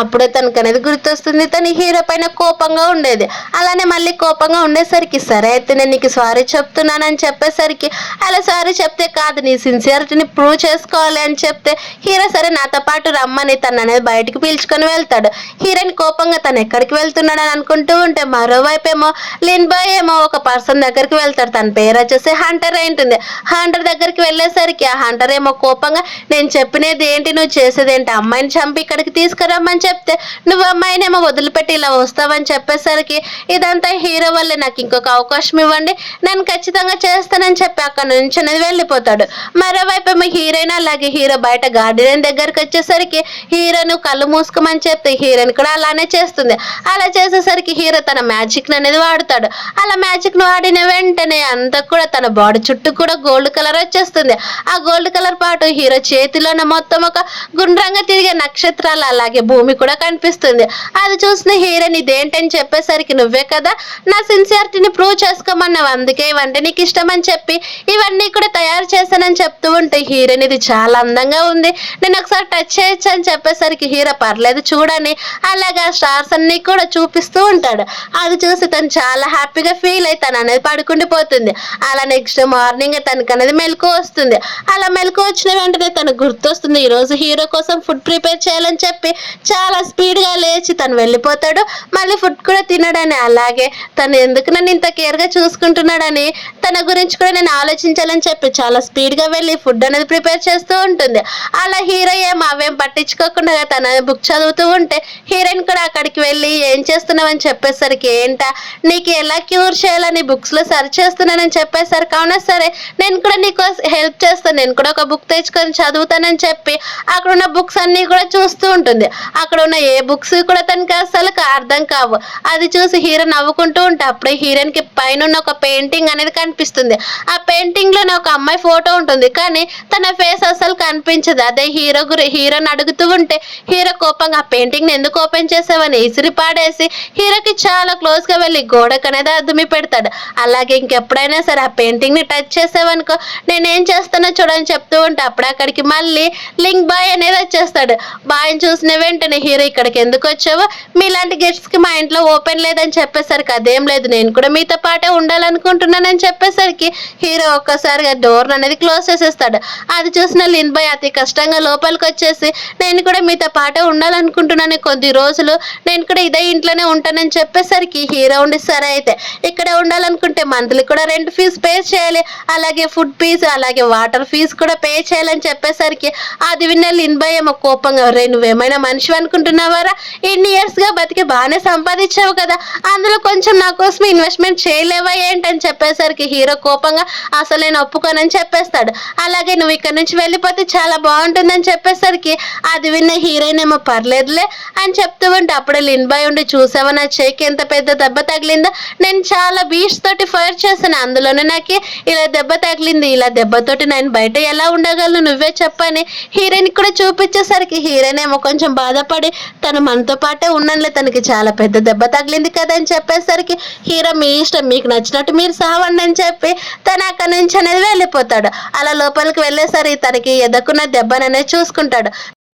అప్పుడే తనకు అనేది గుర్తొస్తుంది తను హీరో పైన కోపంగా ఉండేది. అలానే మళ్ళీ కోపంగా ఉండేసరికి సరే అయితే నేను నీకు సారీ చెప్తున్నానని చెప్పేసరికి అలా సారీ చెప్తే కాదు నీ సిన్సియారిటీని ప్రూవ్ చేసుకోవాలి అని చెప్తే హీరో సరే నాతో పాటు రమ్మని తను అనేది బయటికి పీల్చుకొని వెళ్తాడు. హీరోయిన్ కోపంగా తను ఎక్కడికి వెళ్తున్నాడని అనుకుంటూ ఉంటే మరోవైపు ఏమో లిన్ బాయ్ ఏమో ఒక పర్సన్ దగ్గరికి వెళ్తాడు. తన పేరు వచ్చేసి హంటర్ ఉంటుంది. హంటర్ దగ్గరికి వెళ్ళేసరికి ఆ హంటర్ ఏమో కోపంగా నేను చెప్పినది ఏంటి, నువ్వు చేసేది ఏంటి, అమ్మాయిని చంపి ఇక్కడికి తీసుకురమ్మని చెప్తే నువ్వు అమ్మాయినేమో వదిలిపెట్టి ఇలా వస్తావని చెప్పేసరికి ఇదంతా హీరో వల్లే, నాకు ఇంకొక అవకాశం ఇవ్వండి నేను ఖచ్చితంగా చేస్తానని చెప్పి అక్కడ నుంచి అనేది వెళ్ళిపోతాడు. మరోవైపు ఏమో హీరోయిన్ అలాగే హీరో బయట గార్డెన్ దగ్గరికి వచ్చేసరికి హీరోను కళ్ళు మూసుకోమని చెప్తే హీరోయిన్ కూడా అలానే చేస్తుంది. అలా చేసేసరికి హీరో తన మ్యాజిక్ అనేది వాడుతాడు. అలా మ్యాజిక్ ను వాడిన వెంటనే అంతా కూడా తన బాడీ చుట్టూ కూడా గోల్డ్ కలర్ వచ్చేస్తుంది. ఆ గోల్డ్ కలర్ పాటు హీరో చేతిలోన మొత్తం ఒక గుండ్రంగా తిరిగే నక్షత్రాలు అలాగే భూమి కూడా కనిపిస్తుంది. అది చూసిన హీరోయిన్ ఇదేంటని చెప్పేసరికి నువ్వే కదా నా సిన్సియారిటీని ప్రూవ్ చేసుకోమన్నావు, అందుకే ఇవంటే నీకు ఇష్టం అని చెప్పి ఇవన్నీ కూడా తయారు చేశానని చెప్తూ ఉంటే హీరోయిన్ ఇది చాలా అందంగా ఉంది నేను ఒకసారి టచ్ చేయొచ్చు అని చెప్పేసరికి హీరో పర్లేదు చూడని అలాగే ఆ స్టార్స్ అన్ని కూడా చూపిస్తూ ఉంటాడు. అది చూసి తను చాలా హ్యాపీగా ఫీల్ అయి తను అనేది పడుకుండిపోతుంది. అలా నెక్స్ట్ మార్నింగ్ తనకు అనేది మెలకు వస్తుంది. అలా మెలకు వచ్చిన వెంటనే తనకు గుర్తొస్తుంది ఈ రోజు హీరో కోసం ఫుడ్ ప్రిపేర్ చేయాలని చెప్పి చాలా స్పీడ్ గా లేచి తను వెళ్ళిపోతాడు. మళ్ళీ ఫుడ్ కూడా తినడని అలాగే తను ఎందుకు నన్ను ఇంత కేర్ గా చూసుకుంటున్నాడని తన గురించి కూడా నేను ఆలోచించాలని చెప్పి చాలా స్పీడ్ గా వెళ్ళి ఫుడ్ అనేది ప్రిపేర్ చేస్తూ ఉంటుంది. అలా హీరో అవేం పట్టించుకోకుండా తన బుక్ చదువుతూ ఉంటే హీరోయిన్ కూడా అక్కడికి వెళ్ళి ఏం చేస్తున్నావు అని చెప్పేసరికి ఏంటా నీకు ఎలా క్యూర్ చేయాలని బుక్స్ లో సర్చ్ చేస్తున్నానని చెప్పేసరికి అవునా సరే నేను కూడా నీకు హెల్ప్ చేస్తాను, నేను కూడా ఒక బుక్ తెచ్చుకొని చదువుతానని చెప్పి అక్కడ ఉన్న బుక్స్ అన్ని కూడా చూస్తూ ఉంటుంది. అక్కడ ఉన్న ఏ బుక్స్ కూడా తనకి అసలు అర్థం కావు. అది చూసి హీరో నవ్వుకుంటూ ఉంటే అప్పుడే హీరోయిన్ కి పైన ఉన్న ఒక పెయింటింగ్ అనేది కనిపిస్తుంది. ఆ పెయింటింగ్ లోనే ఒక అమ్మాయి ఫోటో ఉంటుంది, కానీ తన ఫేస్ అసలు కనిపించదు. అదే హీరోని అడుగుతూ ఉంటే హీరో కోపంగా ఆ పెయింటింగ్ ని ఎందుకు ఓపెన్ చేసావని ఇసిరి పాడేసి హీరోకి చాలా క్లోజ్ గా వెళ్ళి గోడకు అనేది అద్దుమి పెడతాడు. అలాగే ఇంకెప్పుడైనా సరే ఆ పెయింటింగ్ ని టచ్ చేసావనుకో నేనేం చేస్తానో చూడని చెప్తూ ఉంటే అప్పుడు అక్కడికి మళ్ళీ లింక్ బాయ్ అనేది వచ్చేస్తాడు. బాయ్ని చూసిన వెంటనే హీరో ఇక్కడికి ఎందుకు వచ్చావో, మీలాంటి గెస్ట్స్ కి మా ఇంట్లో ఓపెన్ లేదని చెప్పేసరికి అదేం లేదు నేను కూడా మీతో పాటే ఉండాలనుకుంటున్నానని చెప్పేసరికి హీరో ఒక్కసారిగా డోర్ అనేది క్లోజ్ చేసేస్తాడు. అది చూసిన లిన్ బాయ్ అతి కష్టంగా లోపలికి వచ్చేసి నేను కూడా మీతో పాటే ఉండాలనుకుంటున్నాను, కొద్ది రోజులు నేను కూడా ఇదే ఇంట్లోనే ఉంటానని చెప్పేసరికి హీరో ఉండి సరే అయితే ఇక్కడే ఉండాలనుకుంటే మంత్లీ కూడా రెంట్ ఫీజు పే చేయాలి, అలాగే ఫుడ్ ఫీజు అలాగే వాటర్ ఫీజు కూడా పే చేయాలని చెప్పేసరికి అది విన్న లిన్ బాయ్ ఏమో కోపంగా రే నువ్వేమైనా మనిషి అనుకుంటున్నావారా, ఇన్ని ఇయర్స్ గా బతికి బాగానే సంపాదించావు కదా, అందులో కొంచెం నా కోసం ఇన్వెస్ట్మెంట్ చేయలేవా ఏంటని చెప్పేసరికి హీరో కోపంగా అసలు నేను ఒప్పుకోనని చెప్పేస్తాడు. అలాగే నువ్వు ఇక్కడ నుంచి వెళ్ళిపోతే చాలా బాగుంటుందని చెప్పేసరికి అది విన్న హీరోయిన్ ఏమో పర్లేదులే అని చెప్తూ ఉంటే అప్పుడే లిన్ బాయ్ ఉండి చూసావా నా చేయికి ఎంత పెద్ద దెబ్బ తగిలిందో, నేను చాలా బీచ్ తోటి ఫైర్ చేశాను అందులోనే నాకు ఇలా దెబ్బ తగిలింది, ఇలా దెబ్బతోటి నేను బయట ఎలా ఉండగలను నువ్వే చెప్పని హీరోయిన్ కూడా చూపించేసరికి హీరోయిన్ ఏమో కొంచెం బాధపడి తను మనతో పాటే ఉన్నానులే తనకి చాలా పెద్ద దెబ్బ తగిలింది కదా అని చెప్పేసరికి హీరో మీ ఇష్టం మీకు నచ్చినట్టు మీరు సావండి అని చెప్పి తను అక్కడి నుంచి అనేది వెళ్ళిపోతాడు. అలా లోపలికి వెళ్ళేసరికి తనకి ఎదకున్న దెబ్బననేది చూసుకుంటాడు.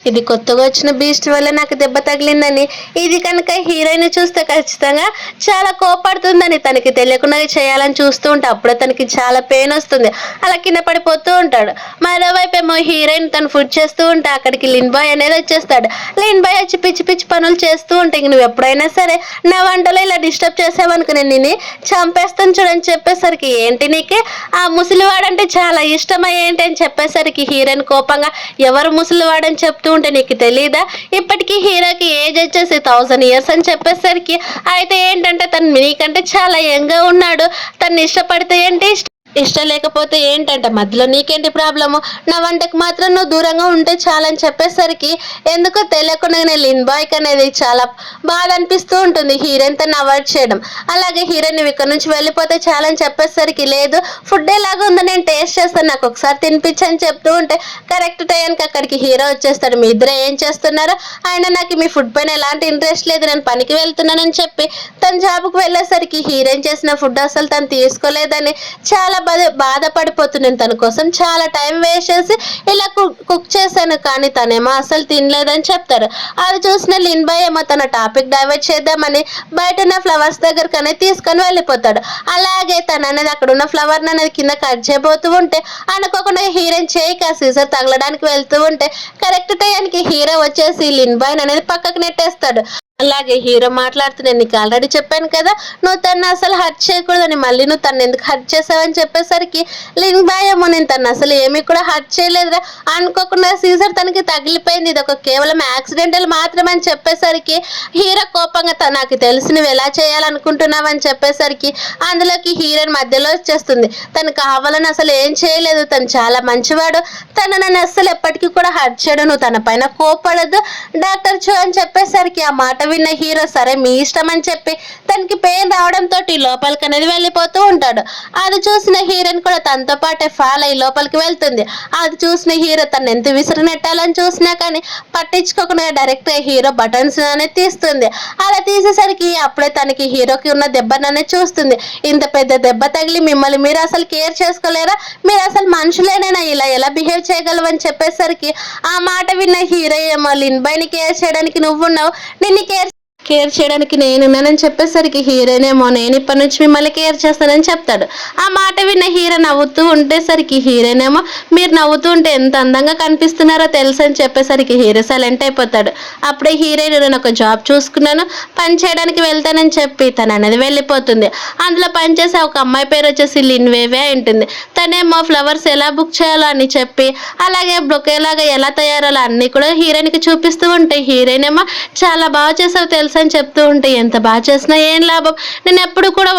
ఇది కొత్తగా వచ్చిన బీస్ట్ వల్ల నాకు దెబ్బ తగిలిందని, ఇది కనుక హీరోయిన్ చూస్తే ఖచ్చితంగా చాలా కోపడుతుందని తనకి తెలియకుండా చేయాలని చూస్తూ ఉంటే అప్పుడే తనకి చాలా పెయిన్ వస్తుంది, అలా కింద పడిపోతూ ఉంటాడు. మరోవైపు ఏమో హీరోయిన్ తను ఫుడ్ చేస్తూ ఉంటే అక్కడికి లిన్ బాయ్ అనేది వచ్చేస్తాడు. లిన్ బాయ్ వచ్చి పిచ్చి పిచ్చి పనులు చేస్తూ ఉంటే ఇంక నువ్వు ఎప్పుడైనా సరే నా వంటలో ఇలా డిస్టర్బ్ చేసావనుకో నేను నిన్ను చంపేస్తాను చూడని చెప్పేసరికి ఏంటి నీకే ఆ ముసలివాడంటే చాలా ఇష్టమా ఏంటి అని చెప్పేసరికి హీరోయిన్ కోపంగా ఎవరు ముసలివాడని చెప్తూ ఉంటే నీకు తెలీదా, ఇప్పటికీ హీరోకి ఏజ్ వచ్చేసి 1000 years అని చెప్పేసరికి అయితే ఏంటంటే తను నీకంటే చాలా యంగ్ గా ఉన్నాడు, తను ఇష్టపడితే ఏంటి ఇష్టం లేకపోతే ఏంటంటే మధ్యలో నీకేంటి ప్రాబ్లము, నా వంటకు మాత్రం నువ్వు దూరంగా ఉంటే చాలని చెప్పేసరికి ఎందుకో తెలియకుండా లిన్ బాయ్కి అనేది చాలా బాధ అనిపిస్తూ ఉంటుంది హీరోయిన్ తను అవాయిడ్ చేయడం. అలాగే హీరోయిన్ నువ్వు ఇక్కడ నుంచి వెళ్ళిపోతే చాలని చెప్పేసరికి లేదు ఫుడ్ ఎలాగా ఉందో నేను టేస్ట్ చేస్తాను నాకు ఒకసారి తినిపించని చెప్తూ ఉంటే కరెక్ట్ టైంకి అక్కడికి హీరో వచ్చేస్తాడు. మీ ఇద్దరు ఏం చేస్తున్నారు, ఆయన నాకు మీ ఫుడ్ పైన ఎలాంటి ఇంట్రెస్ట్ లేదు నేను పనికి వెళ్తున్నానని చెప్పి తన జాబ్కి వెళ్ళేసరికి హీరోయిన్ చేసిన ఫుడ్ అసలు తను తీసుకోలేదని చాలా బాధపడిపోతున్నాను, తన కోసం చాలా టైం వేస్ట్ చేసి ఇలా కుక్ చేశాను కానీ తనేమో అసలు తినలేదని చెప్తారు. అది చూసిన లిన్ బాయ్ ఏమో తన టాపిక్ డైవర్ట్ చేద్దామని బయట ఉన్న ఫ్లవర్స్ దగ్గరికి అనేది తీసుకొని వెళ్ళిపోతాడు. అలాగే తను అనేది అక్కడ ఉన్న ఫ్లవర్ అనేది కింద కట్ చేయబోతూ ఉంటే అనుకోకుండా హీరోయిన్ చేయికి ఆ సీజర్ తగలడానికి వెళ్తూ ఉంటే కరెక్ట్ టైంకి హీరో వచ్చేసి లిన్ బాయ్ అనేది పక్కకు నెట్టేస్తాడు. అలాగే హీరో మాట్లాడుతున్నాను నీకు ఆల్రెడీ చెప్పాను కదా నువ్వు తను అసలు హర్ట్ చేయకూడదని, మళ్ళీ నువ్వు తను ఎందుకు హర్ట్ చేసావని చెప్పేసరికి లిన్ బాయ్ ఏమో నేను తను అసలు ఏమీ కూడా హర్ట్ చేయలేదురా, అనుకోకుండా సీజర్ తనకి తగిలిపోయింది, ఇది ఒక కేవలం యాక్సిడెంటల్ మాత్రమని చెప్పేసరికి హీరో కోపంగా నాకు తెలిసి నువ్వు ఎలా చేయాలనుకుంటున్నావు అని చెప్పేసరికి అందులోకి హీరోయిన్ మధ్యలో వచ్చేస్తుంది. తను కావాలని అసలు ఏం చేయలేదు, తను చాలా మంచివాడు, తను నన్ను అస్సలు ఎప్పటికీ కూడా హర్ట్ చేయడు, నువ్వు తన పైన కోపడదు డాక్టర్ చో అని చెప్పేసరికి ఆ మాట విన్న హీరో సరే మీ ఇష్టం అని చెప్పి తనకి పెయిన్ రావడంతో లోపలికి అనేది వెళ్ళిపోతూ ఉంటాడు. అది చూసిన హీరోయిన్ కూడా తనతో పాటే ఫాల్ అయ్యి లోపలికి వెళ్తుంది. అది చూసిన హీరో తను ఎంత విసిరినెట్టాలని చూసినా కానీ పట్టించుకోకుండా డైరెక్ట్ హీరో బటన్స్ అనేది తీస్తుంది. అలా తీసేసరికి అప్పుడే తనకి హీరోకి ఉన్న దెబ్బననే చూస్తుంది. ఇంత పెద్ద దెబ్బ తగిలి మిమ్మల్ని మీరు అసలు కేర్ చేసుకోలేరా, మీరు అసలు మనుషులేనైనా ఇలా ఎలా బిహేవ్ చేయగలవని చెప్పేసరికి ఆ మాట విన్న హీరో ఏమో లిన్ బాయ్ని కేర్ చేయడానికి నువ్వున్నావు, నిన్ను కేర్ చేయడానికి నేనున్నానని చెప్పేసరికి హీరోయిన్ ఏమో నేను ఇప్పటి నుంచి మిమ్మల్ని కేర్ చేస్తానని చెప్తాడు. ఆ మాట విన్న హీరో నవ్వుతూ ఉండేసరికి హీరోయిన్ ఏమో మీరు నవ్వుతూ ఉంటే ఎంత అందంగా కనిపిస్తున్నారో తెలుసు అని చెప్పేసరికి హీరో సైలెంట్ అయిపోతాడు. అప్పుడే హీరోయిన్ నేను ఒక జాబ్ చూసుకున్నాను పని చేయడానికి వెళ్తానని చెప్పి తను అనేది వెళ్ళిపోతుంది. అందులో పనిచేసే ఒక అమ్మాయి పేరు వచ్చేసి లిన్ వేవే ఉంటుంది. తనేమో ఫ్లవర్స్ ఎలా బుక్ చేయాలో అని చెప్పి అలాగే బొకేలాగా ఎలా తయారాలో అన్ని కూడా హీరోయిన్కి చూపిస్తూ ఉంటే హీరోయిన్ ఏమో చాలా బాగా చేసావు తెలుసు తెలుసా అని చెప్తూ ఉంటే, ఎంత బాగా చేసినా ఏం లాభం, నేను ఎప్పుడు కూడా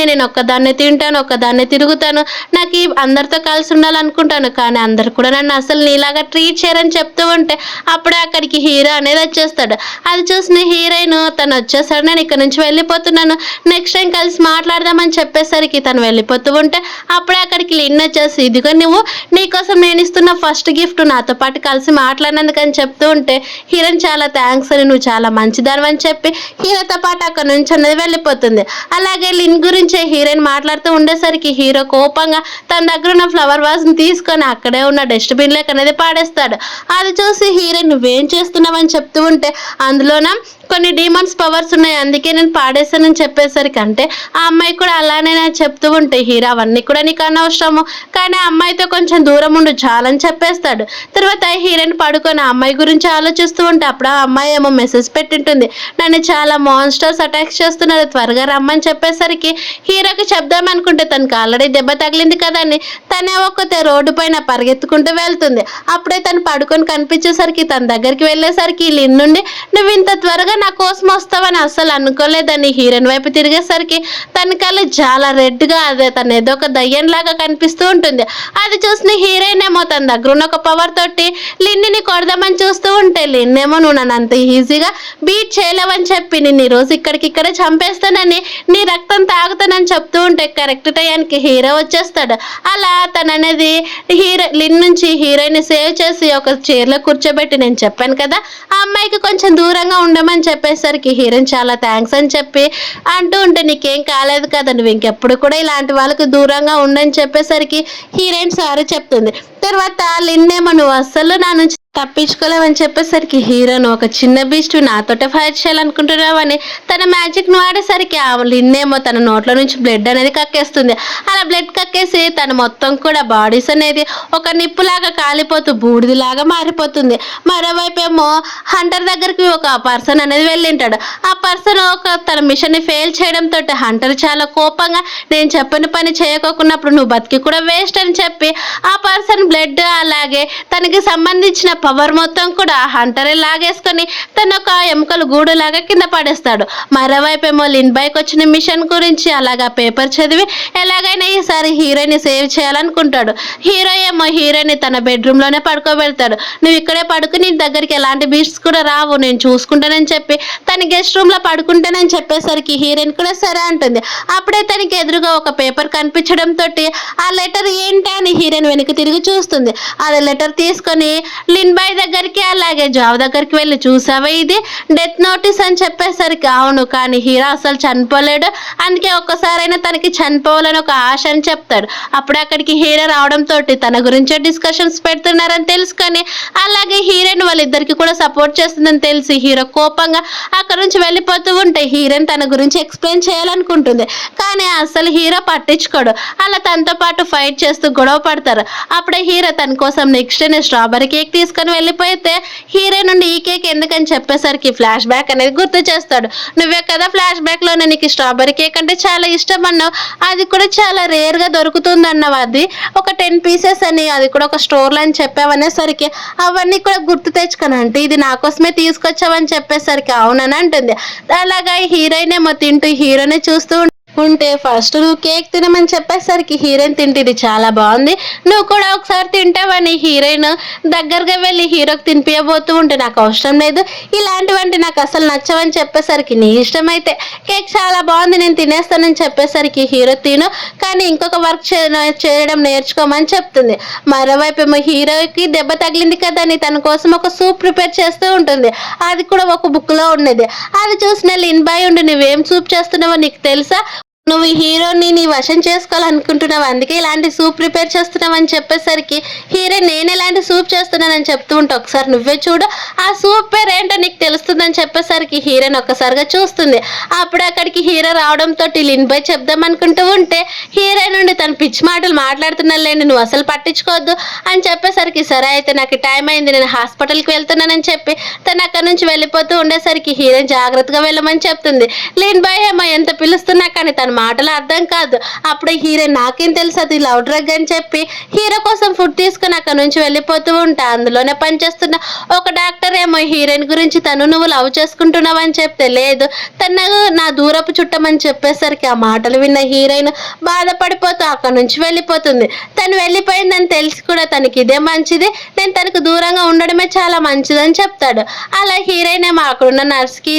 నేను ఒక్కదాన్నే తింటాను, ఒక్కదాన్నే తిరుగుతాను, నాకు ఈ అందరితో కలిసి ఉండాలనుకుంటాను, కానీ అందరు కూడా నన్ను అసలు నీలాగా ట్రీట్ చేయరని చెప్తూ ఉంటే అప్పుడే అక్కడికి హీరో అనేది వచ్చేస్తాడు. అది చూసిన హీరోయిన్ తను వచ్చేసాడు, నేను ఇక్కడ నుంచి వెళ్ళిపోతున్నాను, నెక్స్ట్ టైం కలిసి మాట్లాడదామని చెప్పేసరికి తను వెళ్ళిపోతూ ఉంటే అప్పుడే అక్కడికి లిన్ వచ్చేసి, ఇదిగో నువ్వు నీకోసం నేను ఇస్తున్న ఫస్ట్ గిఫ్ట్, నాతో పాటు కలిసి మాట్లాడినందుకని చెప్తూ ఉంటే హీరోయిన్ చాలా థ్యాంక్స్ అని, నువ్వు చాలా మంచిదాని అని చెప్పి హీరోతో పాటు అక్కడ నుంచి అనేది వెళ్ళిపోతుంది. అలాగే లిన్ గురించే హీరోయిన్ మాట్లాడుతూ ఉండేసరికి హీరో కోపంగా తన దగ్గర ఉన్న ఫ్లవర్ వాజ్ని తీసుకొని అక్కడే ఉన్న డస్ట్బిన్ లేక అనేది పాడేస్తాడు. అది చూసి హీరోయిన్ నువ్వేం చేస్తున్నావని చెప్తూ ఉంటే, అందులోన కొన్ని డీమన్స్ పవర్స్ ఉన్నాయి, అందుకే నేను పాడేశానని చెప్పేసరికి, అంటే ఆ అమ్మాయి కూడా అలానే చెప్తూ ఉంటే హీరో అవన్నీ కూడా నీకు అనవసరము, కానీ ఆ అమ్మాయితో కొంచెం దూరం ఉండు చాలని చెప్పేస్తాడు. తర్వాత హీరోయిన్ పడుకొని ఆ అమ్మాయి గురించి ఆలోచిస్తూ ఉంటే అప్పుడు ఆ అమ్మాయి ఏమో మెసేజ్ పెట్టింటుంది, నన్ను చాలా మాన్స్టర్స్ అటాక్ చేస్తున్నారు, త్వరగా రమ్మని చెప్పేసరికి హీరోకి చెప్దామనుకుంటే తనకు ఆల్రెడీ దెబ్బ తగిలింది కదా అని తనే ఒక్కతే రోడ్డు పైన పరిగెత్తుకుంటూ వెళ్తుంది. అప్పుడే తను పడుకొని కనిపించేసరికి తన దగ్గరికి వెళ్ళేసరికి లిన్ నుండి, నువ్వు ఇంత త్వరగా నా కోసం వస్తావని అస్సలు అనుకోలేదని హీరోయిన్ వైపు తిరిగేసరికి తన కళ్ళు చాలా రెడ్గా, అదే తను ఏదో ఒక దయ్యంలాగా కనిపిస్తూ ఉంటుంది. అది చూసిన హీరోయిన్ ఏమో తన దగ్గర ఉన్న ఒక పవర్ తోటి లిన్ని కొడదామని చూస్తూ ఉంటే లిన్ ఏమో నువ్వు నన్ను అంత ఈజీగా బీట్ చేయలేవని చెప్పి నేను ఈరోజు ఇక్కడికిక్కడే చంపేస్తానని, నీ రక్తం తాగుతానని చెప్తూ ఉంటే కరెక్ట్ టైంకి హీరో వచ్చేస్తాడు. అలా తను అనేది లిన్ నుంచి హీరోయిన్ సేవ్ చేసి ఒక చైర్లో కూర్చోబెట్టి, నేను చెప్పాను కదా ఆ అమ్మాయికి కొంచెం దూరంగా ఉండమని చెప్పేసరికి హీరోయిన్ చాలా థ్యాంక్స్ అని చెప్పి అంటూ ఉంటే, నీకేం కాలేదు కదా, నువ్వు ఇంకెప్పుడు కూడా ఇలాంటి వాళ్ళకి దూరంగా ఉండని చెప్పేసరికి హీరోయిన్ సారీ చెప్తుంది. తర్వాత లిన్ ఏమో నువ్వు అస్సలు నా నుంచి తప్పించుకోలేవని చెప్పేసరికి హీరోను, ఒక చిన్న బీస్ట్ నాతోటే ఫైట్ చేయాలనుకుంటున్నావని తన మ్యాజిక్ ను వాడేసరికి ఆ లిన్నేమో తన నోట్లో నుంచి బ్లడ్ అనేది కక్కేస్తుంది. అలా బ్లడ్ కక్కేసి తన మొత్తం కూడా బాడీస్ అనేది ఒక నిప్పులాగా కాలిపోతూ బూడిదిలాగా మారిపోతుంది. మరోవైపు ఏమో హంటర్ దగ్గరికి ఒక పర్సన్ అనేది వెళ్ళింటాడు. ఆ పర్సన్ తన మిషన్ ని ఫెయిల్ చేయడంతో హంటర్ చాలా కోపంగా, నేను చెప్పిన పని చేయకోకున్నప్పుడు నువ్వు బతికి కూడా వేస్ట్ అని చెప్పి ఆ పర్సన్ బ్లడ్ అలాగే తనకి సంబంధించిన పవర్ మొత్తం కూడా హంటరే లాగేసుకొని తన ఒక ఎముకలు గూడులాగా కింద పడేస్తాడు. మరోవైపు ఏమో లిన్ బైక్ వచ్చిన మిషన్ గురించి అలాగా పేపర్ చదివి ఎలాగైనా ఈసారి హీరోని సేవ్ చేయాలనుకుంటాడు. హీరో ఏమో హీరోని తన బెడ్రూమ్ లోనే పడుకోబెడతాడు. నువ్వు ఇక్కడే పడుకుని నీ దగ్గరికి ఎలాంటి బీస్ట్స్ కూడా రావు, నేను చూసుకుంటానని చెప్పి తన గెస్ట్ రూమ్ లో పడుకుంటానని చెప్పేసరికి హీరోయిన్ కూడా సరే అంటుంది. అప్పుడే తనకి ఎదురుగా ఒక పేపర్ కనిపించడం తోటి ఆ లెటర్ ఏంటి అని హీరోయిన్ వెనక్కి తిరిగి చూస్తుంది. అదే లెటర్ తీసుకొని లిన్ బాయ్ దగ్గరికి అలాగే జావ్ దగ్గరికి వెళ్ళి, చూసావా ఇది డెత్ నోటీస్ అని చెప్పేసరికి, అవును కానీ హీరో అసలు చనిపోలేడు, అందుకే ఒక్కసారైనా తనకి చనిపోవాలని ఒక ఆశ అని చెప్తాడు. అప్పుడు అక్కడికి హీరో రావడంతో తన గురించే డిస్కషన్స్ పెడుతున్నారని తెలుసుకొని అలాగే హీరోయిన్ వాళ్ళిద్దరికి కూడా సపోర్ట్ చేస్తుందని తెలిసి హీరో కోపంగా అక్కడ నుంచి వెళ్ళిపోతూ ఉంటే హీరోయిన్ తన గురించి ఎక్స్ప్లెయిన్ చేయాలనుకుంటుంది, కానీ అసలు హీరో పట్టించుకోడు. అలా తనతో పాటు ఫైట్ చేస్తూ గొడవ పడతారు. అప్పుడే హీరో తన కోసం నెక్స్ట్ డే స్ట్రాబెరీ కేక్ తీసుకొని వెళ్ళిపోతే హీరో నుండి ఈ కేక్ ఎందుకని చెప్పేసరికి ఫ్లాష్ బ్యాక్ అనేది గుర్తు చేస్తాడు. నువ్వే కదా ఫ్లాష్ బ్యాక్ లో నీకు స్ట్రాబెరీ కేక్ అంటే చాలా ఇష్టం అన్నావు, అది కూడా చాలా రేర్ గా దొరుకుతుంది అన్నావు, అది ఒక 10 pieces అని, అది కూడా ఒక స్టోర్ లో అని చెప్పావనేసరికి అవన్నీ కూడా గుర్తు తెచ్చుకోనంటే ఇది నా కోసమే తీసుకొచ్చావని చెప్పేసరికి అవునని అంటుంది. అలాగా హీరోయిన్ ఏమో తింటూ హీరోనే చూస్తూ ఉంటే ఫస్ట్ నువ్వు కేక్ తినమని చెప్పేసరికి హీరోయిన్ తింటే ఇది చాలా బాగుంది, నువ్వు కూడా ఒకసారి తింటావని హీరోయిన్ దగ్గరగా వెళ్ళి హీరోకి తినిపించబోతూ ఉంటే, నాకు అవసరం లేదు, ఇలాంటివంటి నాకు అసలు నచ్చవని చెప్పేసరికి, నీ ఇష్టమైతే కేక్ చాలా బాగుంది నేను తినేస్తానని చెప్పేసరికి హీరో తిను కానీ ఇంకొక వర్క్ చేయడం నేర్చుకోమని చెప్తుంది. మరోవైపు ఏమో హీరోకి దెబ్బ తగిలింది కదా అని తన కోసం ఒక సూప్ ప్రిపేర్ చేస్తూ ఉంటుంది. అది కూడా ఒక బుక్ లో ఉండేది. అది చూసిన లిన్ బాయ్ ఉండి, నువ్వేం సూప్ చేస్తున్నావో నీకు తెలుసా, నువ్వు హీరోని నీ వశం చేసుకోవాలనుకుంటున్నావు, అందుకే ఇలాంటి సూప్ ప్రిపేర్ చేస్తున్నావు అని చెప్పేసరికి హీరో నేను ఎలాంటి సూప్ చేస్తున్నానని చెప్తూ ఉంటే, ఒకసారి నువ్వే చూడు ఆ సూప్ పేరు ఏంటో నీకు తెలుస్తుందని చెప్పేసరికి హీరోని ఒక్కసారిగా చూస్తుంది. అప్పుడు అక్కడికి హీరో రావడంతో లిన్ బాయ్ చెప్దాం అనుకుంటూ ఉంటే హీరో నుండి తన పిచ్చి మాటలు మాట్లాడుతున్నాలేండి, నువ్వు అసలు పట్టించుకోవద్దు అని చెప్పేసరికి, సరే అయితే నాకు టైం అయింది నేను హాస్పిటల్కి వెళ్తున్నానని చెప్పి తను అక్కడ నుంచి వెళ్ళిపోతూ ఉండేసరికి హీరో జాగ్రత్తగా వెళ్ళమని చెప్తుంది. లిన్ బాయ్ ఏమో ఎంత పిలుస్తున్నా కానీ తను మాటలు అర్థం కాదు. అప్పుడు హీరోయిన్ నాకేం తెలుసు అది లవ్ డ్రగ్ అని చెప్పి హీరో కోసం ఫుడ్ తీసుకుని అక్కడ నుంచి వెళ్ళిపోతూ ఉంటా. అందులోనే పనిచేస్తున్న ఒక డాక్టర్ ఏమో హీరోయిన్ గురించి తను నువ్వు లవ్ చేసుకుంటున్నావు అని చెప్తే లేదు తను నా దూరపు చుట్టమని చెప్పేసరికి ఆ మాటలు విన్న హీరోయిన్ బాధపడిపోతూ అక్కడ నుంచి వెళ్ళిపోతుంది. తను వెళ్ళిపోయిందని తెలిసి కూడా తనకి ఇదే మంచిది, నేను తనకు దూరంగా ఉండడమే చాలా మంచిదని చెప్తాడు. అలా హీరోయిన్ ఏమో అక్కడున్న నర్స్కి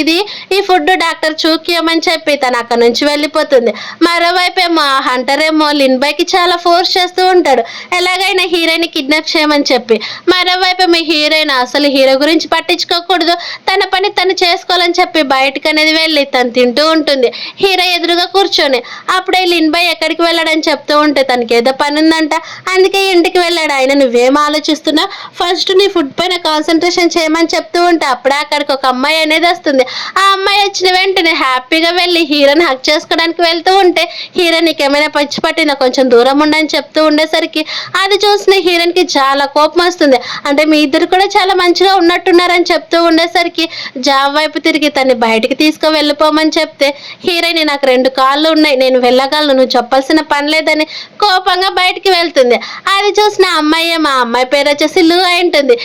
ఈ ఫుడ్ డాక్టర్ చూకియమని చెప్పి తను అక్కడ నుంచి వెళ్ళిపోతుంది. మరోవైపు ఏమో ఆ హంటర్ ఏమో లిన్బాయ్కి చాలా ఫోర్స్ చేస్తూ ఉంటాడు ఎలాగైనా హీరోయిన్ కిడ్నాప్ చేయమని చెప్పి. మరోవైపు మీ హీరోయిన్ అసలు హీరో గురించి పట్టించుకోకూడదు, తన పని తను చేసుకోవాలని చెప్పి బయటకు అనేది వెళ్ళి తను తింటూ ఉంటుంది హీరో ఎదురుగా కూర్చొని. అప్పుడే లిన్బాయ్ ఎక్కడికి వెళ్ళాడని చెప్తూ ఉంటే తనకి ఏదో పని ఉందంట, అందుకే ఇంటికి వెళ్ళాడు. ఆయన నువ్వేం ఆలోచిస్తున్నా, ఫస్ట్ నీ ఫుడ్ పైన కాన్సన్ట్రేషన్ చేయమని చెప్తూ ఉంటే అప్పుడే అక్కడికి ఒక అమ్మాయి అనేది వస్తుంది. ఆ అమ్మాయి వచ్చిన వెంటనే హ్యాపీగా వెళ్ళి హీరోని హక్ చేసుకోవడానికి వెళ్తూ ఉంటే హీరో నీకేమైనా పచ్చి పట్టినా కొంచెం దూరం ఉండని చెప్తూ ఉండేసరికి అది చూసిన హీరోయిన్కి చాలా కోపం వస్తుంది. అంటే మీ ఇద్దరు కూడా చాలా మంచిగా ఉన్నట్టున్నారని చెప్తూ ఉండేసరికి జాబ్ వైపు తిరిగి తన్ని బయటికి వెళ్ళిపోమని చెప్తే హీరోయిన్ నాకు 2 కాళ్ళు ఉన్నాయి, నేను వెళ్ళగలను, నువ్వు చెప్పాల్సిన పని లేదని కోపంగా బయటికి వెళ్తుంది. అది చూసిన అమ్మాయి మా అమ్మాయి పేరు వచ్చేసి లూ అయి ఉంటుంది.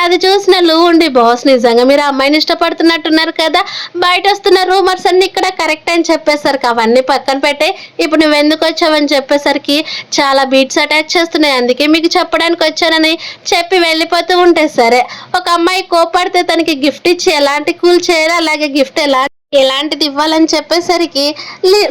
అది చూసిన లూ ఉండి బాస్ నిజంగా మీరు ఆ అమ్మాయిని ఇష్టపడుతున్నట్టున్నారు కదా, బయట వస్తున్న రూమర్స్ అన్ని ఇక్కడ కరెక్ట్ అని చెప్పేసరికి అవన్నీ పక్కన పెట్టే ఇప్పుడు నువ్వు ఎందుకు వచ్చావని చెప్పేసరికి చాలా బీట్స్ అటాక్ చేస్తున్నాయి, అందుకే మీకు చెప్పడానికి వచ్చానని చెప్పి వెళ్ళిపోతూ ఉంటే సరే ఒక అమ్మాయి కోపడితే తనకి గిఫ్ట్ ఇచ్చి ఎలాంటి కూల్ చేయరు అలాగే గిఫ్ట్ ఎలాంటిది ఇవ్వాలని చెప్పేసరికి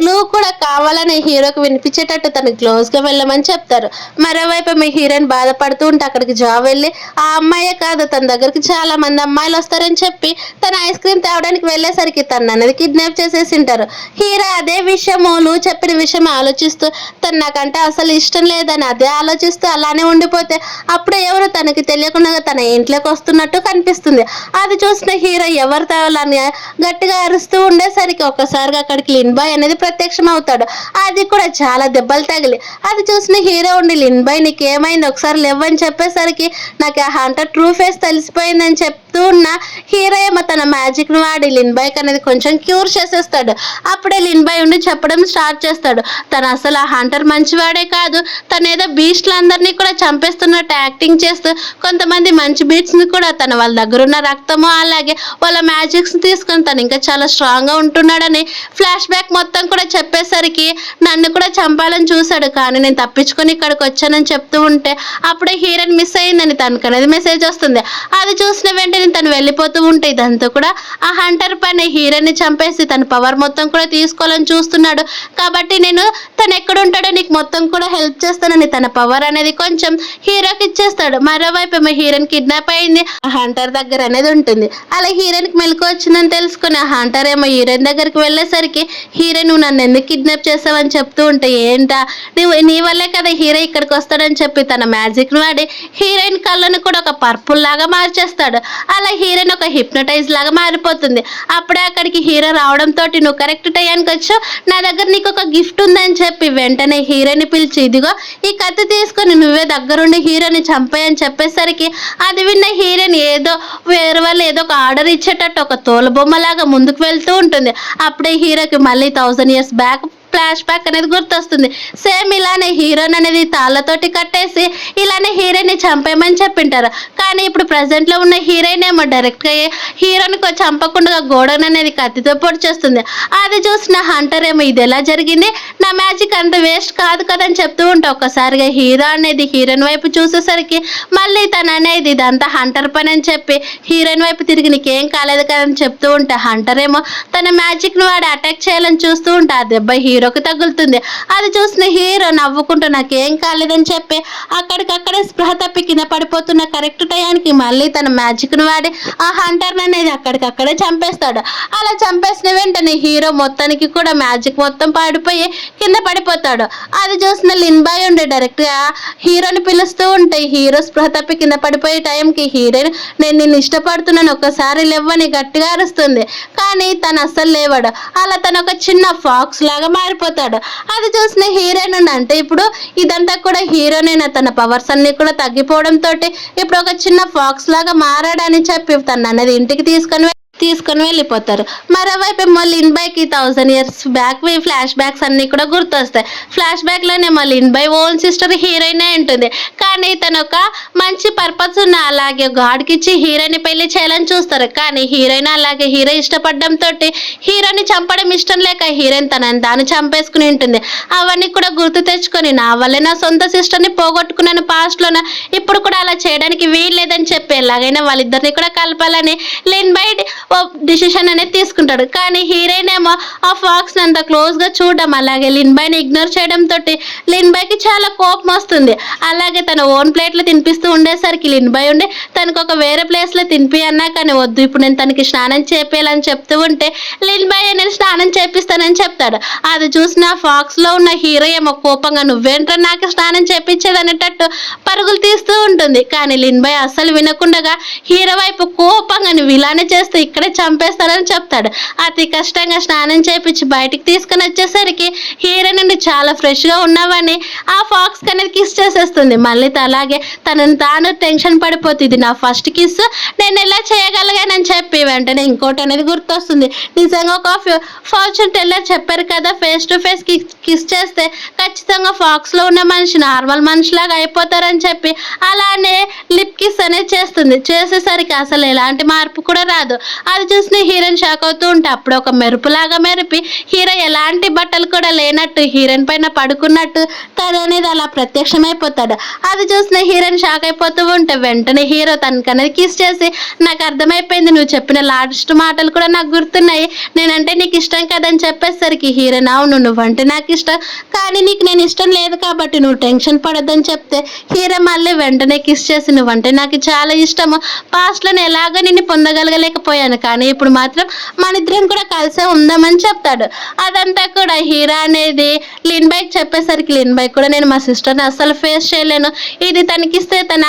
లూ కూడా కావాలని హీరోకి వినిపించేటట్టు తను క్లోజ్గా వెళ్ళమని చెప్తారు. మరోవైపు మీ హీరోయిన్ బాధపడుతూ ఉంటే అక్కడికి జాబ్ వెళ్ళి ఆ అమ్మాయే కాదు తన దగ్గరికి చాలా మంది అమ్మాయిలు వస్తారని చెప్పి తన ఐస్ క్రీమ్ తేవడానికి వెళ్ళేసరికి తను అనేది కిడ్నాప్ చేసేసింటారు. హీరో అదే విషయము లూ చెప్పిన విషయం ఆలోచిస్తూ తను నాకంటే అసలు ఇష్టం లేదని అదే ఆలోచిస్తూ అలానే ఉండిపోతే అప్పుడే ఎవరు తనకి తెలియకుండా తన ఇంట్లోకి వస్తున్నట్టు కనిపిస్తుంది. అది చూసిన హీరో ఎవరు తేవాలని గట్టిగా అరుస్తూ ఉండేసరికి ఒక్కసారిగా అక్కడికి లిన్బాయ్ అనేది ప్రత్యక్షం అవుతాడు. అది కూడా చాలా దెబ్బలు తగిలి అది చూసిన హీరో ఉండి లిన్బాయ్ నీకేమైంది ఒకసారి లేవని చెప్పేసరికి నాకు ఆ హంటర్ ట్రూ ఫేస్ తెలిసిపోయిందని చెప్తూ ఉన్న హీరో ఏమో తన మ్యాజిక్ ను వాడి లిన్బాయ్కి అనేది కొంచెం క్యూర్ చేసేస్తాడు. అప్పుడే లిన్బాయ్ ఉండి చెప్పడం స్టార్ట్ చేస్తాడు తను అసలు ఆ హంటర్ మంచివాడే కాదు, తను ఏదో బీస్ట్లందరినీ కూడా చంపేస్తున్నట్టు యాక్టింగ్ చేస్తూ కొంతమంది మంచి బీట్స్ ని కూడా తన వాళ్ళ దగ్గర ఉన్న రక్తము అలాగే వాళ్ళ మ్యాజిక్స్ తీసుకొని తను ఇంకా చాలా స్ట్రాంగ్ గా ఉంటున్నాడని ఫ్లాష్ బ్యాక్ మొత్తం కూడా చెప్పేసరికి నన్ను కూడా చంపాలని చూశాడు కానీ నేను తప్పించుకొని ఇక్కడికి వచ్చానని చెప్తూ ఉంటే అప్పుడే హీరోయిన్ మిస్ అయిందని తనకు అనేది మెసేజ్ వస్తుంది. అది చూసిన వెంటనే తను వెళ్ళిపోతూ ఉంటే ఇదంతా కూడా ఆ హంటర్ పైన హీరోయిన్ ని చంపేసి తన పవర్ మొత్తం కూడా తీసుకోవాలని చూస్తున్నాడు కాబట్టి నేను తను ఎక్కడ ఉంటాడో నీకు మొత్తం కూడా హెల్ప్ చేస్తానని తన పవర్ అనేది కొంచెం హీరోకి ఇచ్చేస్తాడు. మరోవైపు ఏమో హీరోయిన్ కిడ్నాప్ అయింది ఆ హంటర్ దగ్గర అనేది ఉంటుంది. అలా హీరోయిన్ కి మెలకు వచ్చిందని తెలుసుకుని ఆ హంటర్ ఏమో హీరోయిన్ దగ్గరికి వెళ్ళేసరికి హీరోయిన్ నువ్వు నన్ను ఎందుకు కిడ్నాప్ చేసావని చెప్తూ ఉంటే ఏంటా నీ వల్లే కదా హీరో ఇక్కడికి వస్తాడని చెప్పి తన మ్యాజిక్ ను వాడి హీరోయిన్ కళ్ళను కూడా ఒక పర్పుల్ లాగా మార్చేస్తాడు. అలా హీరోయిన్ ఒక హిప్నటైజ్ లాగా మారిపోతుంది. అప్పుడే అక్కడికి హీరో రావడంతో నువ్వు కరెక్ట్ టైంకి వచ్చావు, నా దగ్గర నీకు ఒక గిఫ్ట్ ఉందని చెప్పి వెంటనే హీరోని పిలిచి ఇదిగో ఈ కత్తి తీసుకొని నువ్వే దగ్గరుండి హీరోని చంపాయని చెప్పేసరికి అది విన్న హీరోయిన్ ఏదో వేరే వాళ్ళు ఏదో ఒక ఆర్డర్ ఇచ్చేటట్టు ఒక తోలుబొమ్మలాగా ముందుకు వెళ్తూ ఉంటుంది. అప్పుడే హీరోకి మళ్ళీ 1000 years బ్యాక్ ఫ్లాష్ బ్యాక్ అనేది గుర్తొస్తుంది. సేమ్ ఇలానే హీరోయిన్ అనేది తాళ్ళతోటి కట్టేసి ఇలానే హీరోయిన్ ని చంపేయమని చెప్పింటారు కానీ ఇప్పుడు ప్రెసెంట్ లో ఉన్న హీరోయిన్ ఏమో డైరెక్ట్ గా హీరోయిన్ చంపకుండా గోడను అనేది కత్తితో పొడి చేస్తుంది. అది చూసిన హంటర్ ఏమో ఇది ఎలా జరిగింది, నా మ్యాజిక్ అంత వేస్ట్ కాదు కదని చెప్తూ ఉంటే ఒక్కసారిగా హీరో అనేది హీరోయిన్ వైపు చూసేసరికి మళ్ళీ తను అనేది ఇదంతా హంటర్ పని అని చెప్పి హీరోయిన్ వైపు తిరిగి నీకేం కాలేదు కదని చెప్తూ ఉంటే హంటర్ ఏమో తన మ్యాజిక్ ను వాడి అటాక్ చేయాలని చూస్తూ ఉంటే ఆ దెబ్బ హీరోకి తగులుతుంది. అది చూసిన హీరో నవ్వుకుంటూ నాకేం కాలేదని చెప్పి అక్కడికక్కడే స్పృహ తప్పి కింద పడిపోతున్న కరెక్ట్ టయానికి మళ్ళీ తన మ్యాజిక్ ను వాడి ఆ హంటర్ అనేది అక్కడికక్కడే చంపేస్తాడు. అలా చంపేసిన వెంటనే హీరో మొత్తానికి కూడా మ్యాజిక్ మొత్తం పాడిపోయి కింద పడిపోతాడు. అది చూసిన లిన్బాయ్ ఉండి డైరెక్ట్ గా హీరోని పిలుస్తూ ఉంటే హీరో స్పృహ తప్పి కింద పడిపోయే టైంకి హీరోయిన్ నేను నిన్ను ఇష్టపడుతున్నాను ఒక్కసారి లేవని గట్టిగా అరుస్తుంది కానీ తను అస్సలు లేవాడు. అలా తను ఒక చిన్న ఫాక్స్ లాగా మారిపోతాడు. అది చూసిన హీరోయిన్ అంటే ఇప్పుడు ఇదంతా కూడా హీరోనైనా తన పవర్స్ అన్ని కూడా తగ్గిపోవడంతో ఇప్పుడు ఒక చిన్న ఫాక్స్ లాగా మారాడని చెప్పి తను అన్నది ఇంటికి తీసుకొని తీసుకొని వెళ్ళిపోతారు. మరోవైపు ఏమో లిన్‌బాయ్‌కి 1000 ఇయర్స్ బ్యాక్‌వి ఫ్లాష్ బ్యాక్స్ అన్నీ కూడా గుర్తొస్తాయి. ఫ్లాష్ బ్యాక్‌లోనేమో లిన్‌బాయ్ ఓన్ సిస్టర్ హీరోయినే ఉంటుంది. కానీ తనొక మంచి పర్పస్ ఉన్న అలాగే గాడ్‌కిచ్చి హీరోని పెళ్లి చేయాలని చూస్తారు. కానీ హీరోయిన్ అలాగే హీరో ఇష్టపడడంతోటి హీరోని చంపడం ఇష్టం లేక హీరోయిన్ తనని తాను చంపేసుకుని ఉంటుంది. అవన్నీ కూడా గుర్తు తెచ్చుకొని నా వల్లే నా సొంత సిస్టర్‌ని పోగొట్టుకున్నాను పాస్ట్‌లోన. ఇప్పుడు కూడా అలా చేయడానికి వీల్లేదని చెప్పి ఎలాగైనా వాళ్ళిద్దరిని కూడా కలపాలని లిన్‌బాయ్ ఓ డిసిషన్ అనేది తీసుకుంటాడు. కానీ హీరోయిన్ ఏమో ఆ ఫాక్స్‌ని అంత క్లోజ్‌గా చూడడం అలాగే లిన్‌బాయ్‌ని ఇగ్నోర్ చేయడంతోటి లిన్‌బాయ్‌కి చాలా కోపం వస్తుంది. అలాగే తన ఓన్ ప్లేట్‌లో తినిపిస్తూ ఉండేసరికి లిన్‌బాయ్ ఉండి తనకొక వేరే ప్లేస్‌లో తినిపి అన్నా కానీ వద్దు ఇప్పుడు నేను తనకి స్నానం చేపియాలని చెప్తూ ఉంటే లిన్‌బాయ్ నేను స్నానం చేపిస్తానని చెప్తాడు. అది చూసిన ఫాక్స్‌లో ఉన్న హీరో ఏమో కోపంగా నువ్వేంట్రా నాకు స్నానం చేపించేది అనేటట్టు పరుగులు తీస్తూ ఉంటుంది. కానీ లిన్‌బాయ్ అస్సలు వినకుండగా హీరో వైపు కోపంగా నువ్వు ఇలానే చేస్తే ఇక్కడే చంపేస్తానని చెప్తాడు. అతి కష్టంగా స్నానం చేపించి బయటికి తీసుకొని వచ్చేసరికి హీరో నుండి చాలా ఫ్రెష్గా ఉన్నావని ఆ ఫాక్స్ అనేది కిస్ చేసేస్తుంది. మళ్ళీ అలాగే తనని తాను టెన్షన్ పడిపోతుంది. ఇది నా ఫస్ట్ కిస్ నేను ఎలా చేయగలిగానని చెప్పి వెంటనే ఇంకోటి అనేది గుర్తొస్తుంది. నిజంగా ఒక ఫార్చ్యూన్ టెల్లర్ చెప్పారు కదా ఫేస్ టు ఫేస్ కిస్ చేస్తే ఖచ్చితంగా ఫాక్స్లో ఉన్న మనిషి నార్మల్ మనిషిలాగా అయిపోతారని చెప్పి అలానే లిప్ కిస్ అనేది చేస్తుంది. చేసేసరికి అసలు ఎలాంటి మార్పు కూడా రాదు. అది చూసిన హీరోయిన్ షాక్ అవుతూ ఉంటే అప్పుడు ఒక మెరుపులాగా మెరిపి హీరో ఎలాంటి బట్టలు కూడా లేనట్టు హీరోయిన్ పైన పడుకున్నట్టు తను అనేది అలా ప్రత్యక్షమైపోతాడు. అది చూసిన హీరోయిన్ షాక్ అయిపోతూ ఉంటే వెంటనే హీరో తనకనేది కిస్ చేసి నాకు అర్థమైపోయింది నువ్వు చెప్పిన లాస్ట్ మాటలు కూడా నాకు గుర్తున్నాయి, నేనంటే నీకు ఇష్టం కదని చెప్పేసరికి హీరోయిన్ అవును నువ్వంటే నాకు ఇష్టం కానీ నీకు నేను ఇష్టం లేదు కాబట్టి నువ్వు టెన్షన్ పడొద్దని చెప్తే హీరో మళ్ళీ వెంటనే కిస్ చేసి నువ్వంటే నాకు చాలా ఇష్టము పాస్ట్లో ఎలాగో నిన్ను పొందగలగలేకపోయాను కానీ ఇప్పుడు మాత్రం మన ఇద్దరం కూడా కలిసే ఉందామని చెప్తాడు. అదంతా కూడా హీరో అనేది లిన్‌బాయ్‌కి చెప్పేసరికి లిన్‌బాయ్ కూడా నేను మా సిస్టర్ని అస్సలు ఫేస్ చేయలేను, ఇది తనకిస్తే తన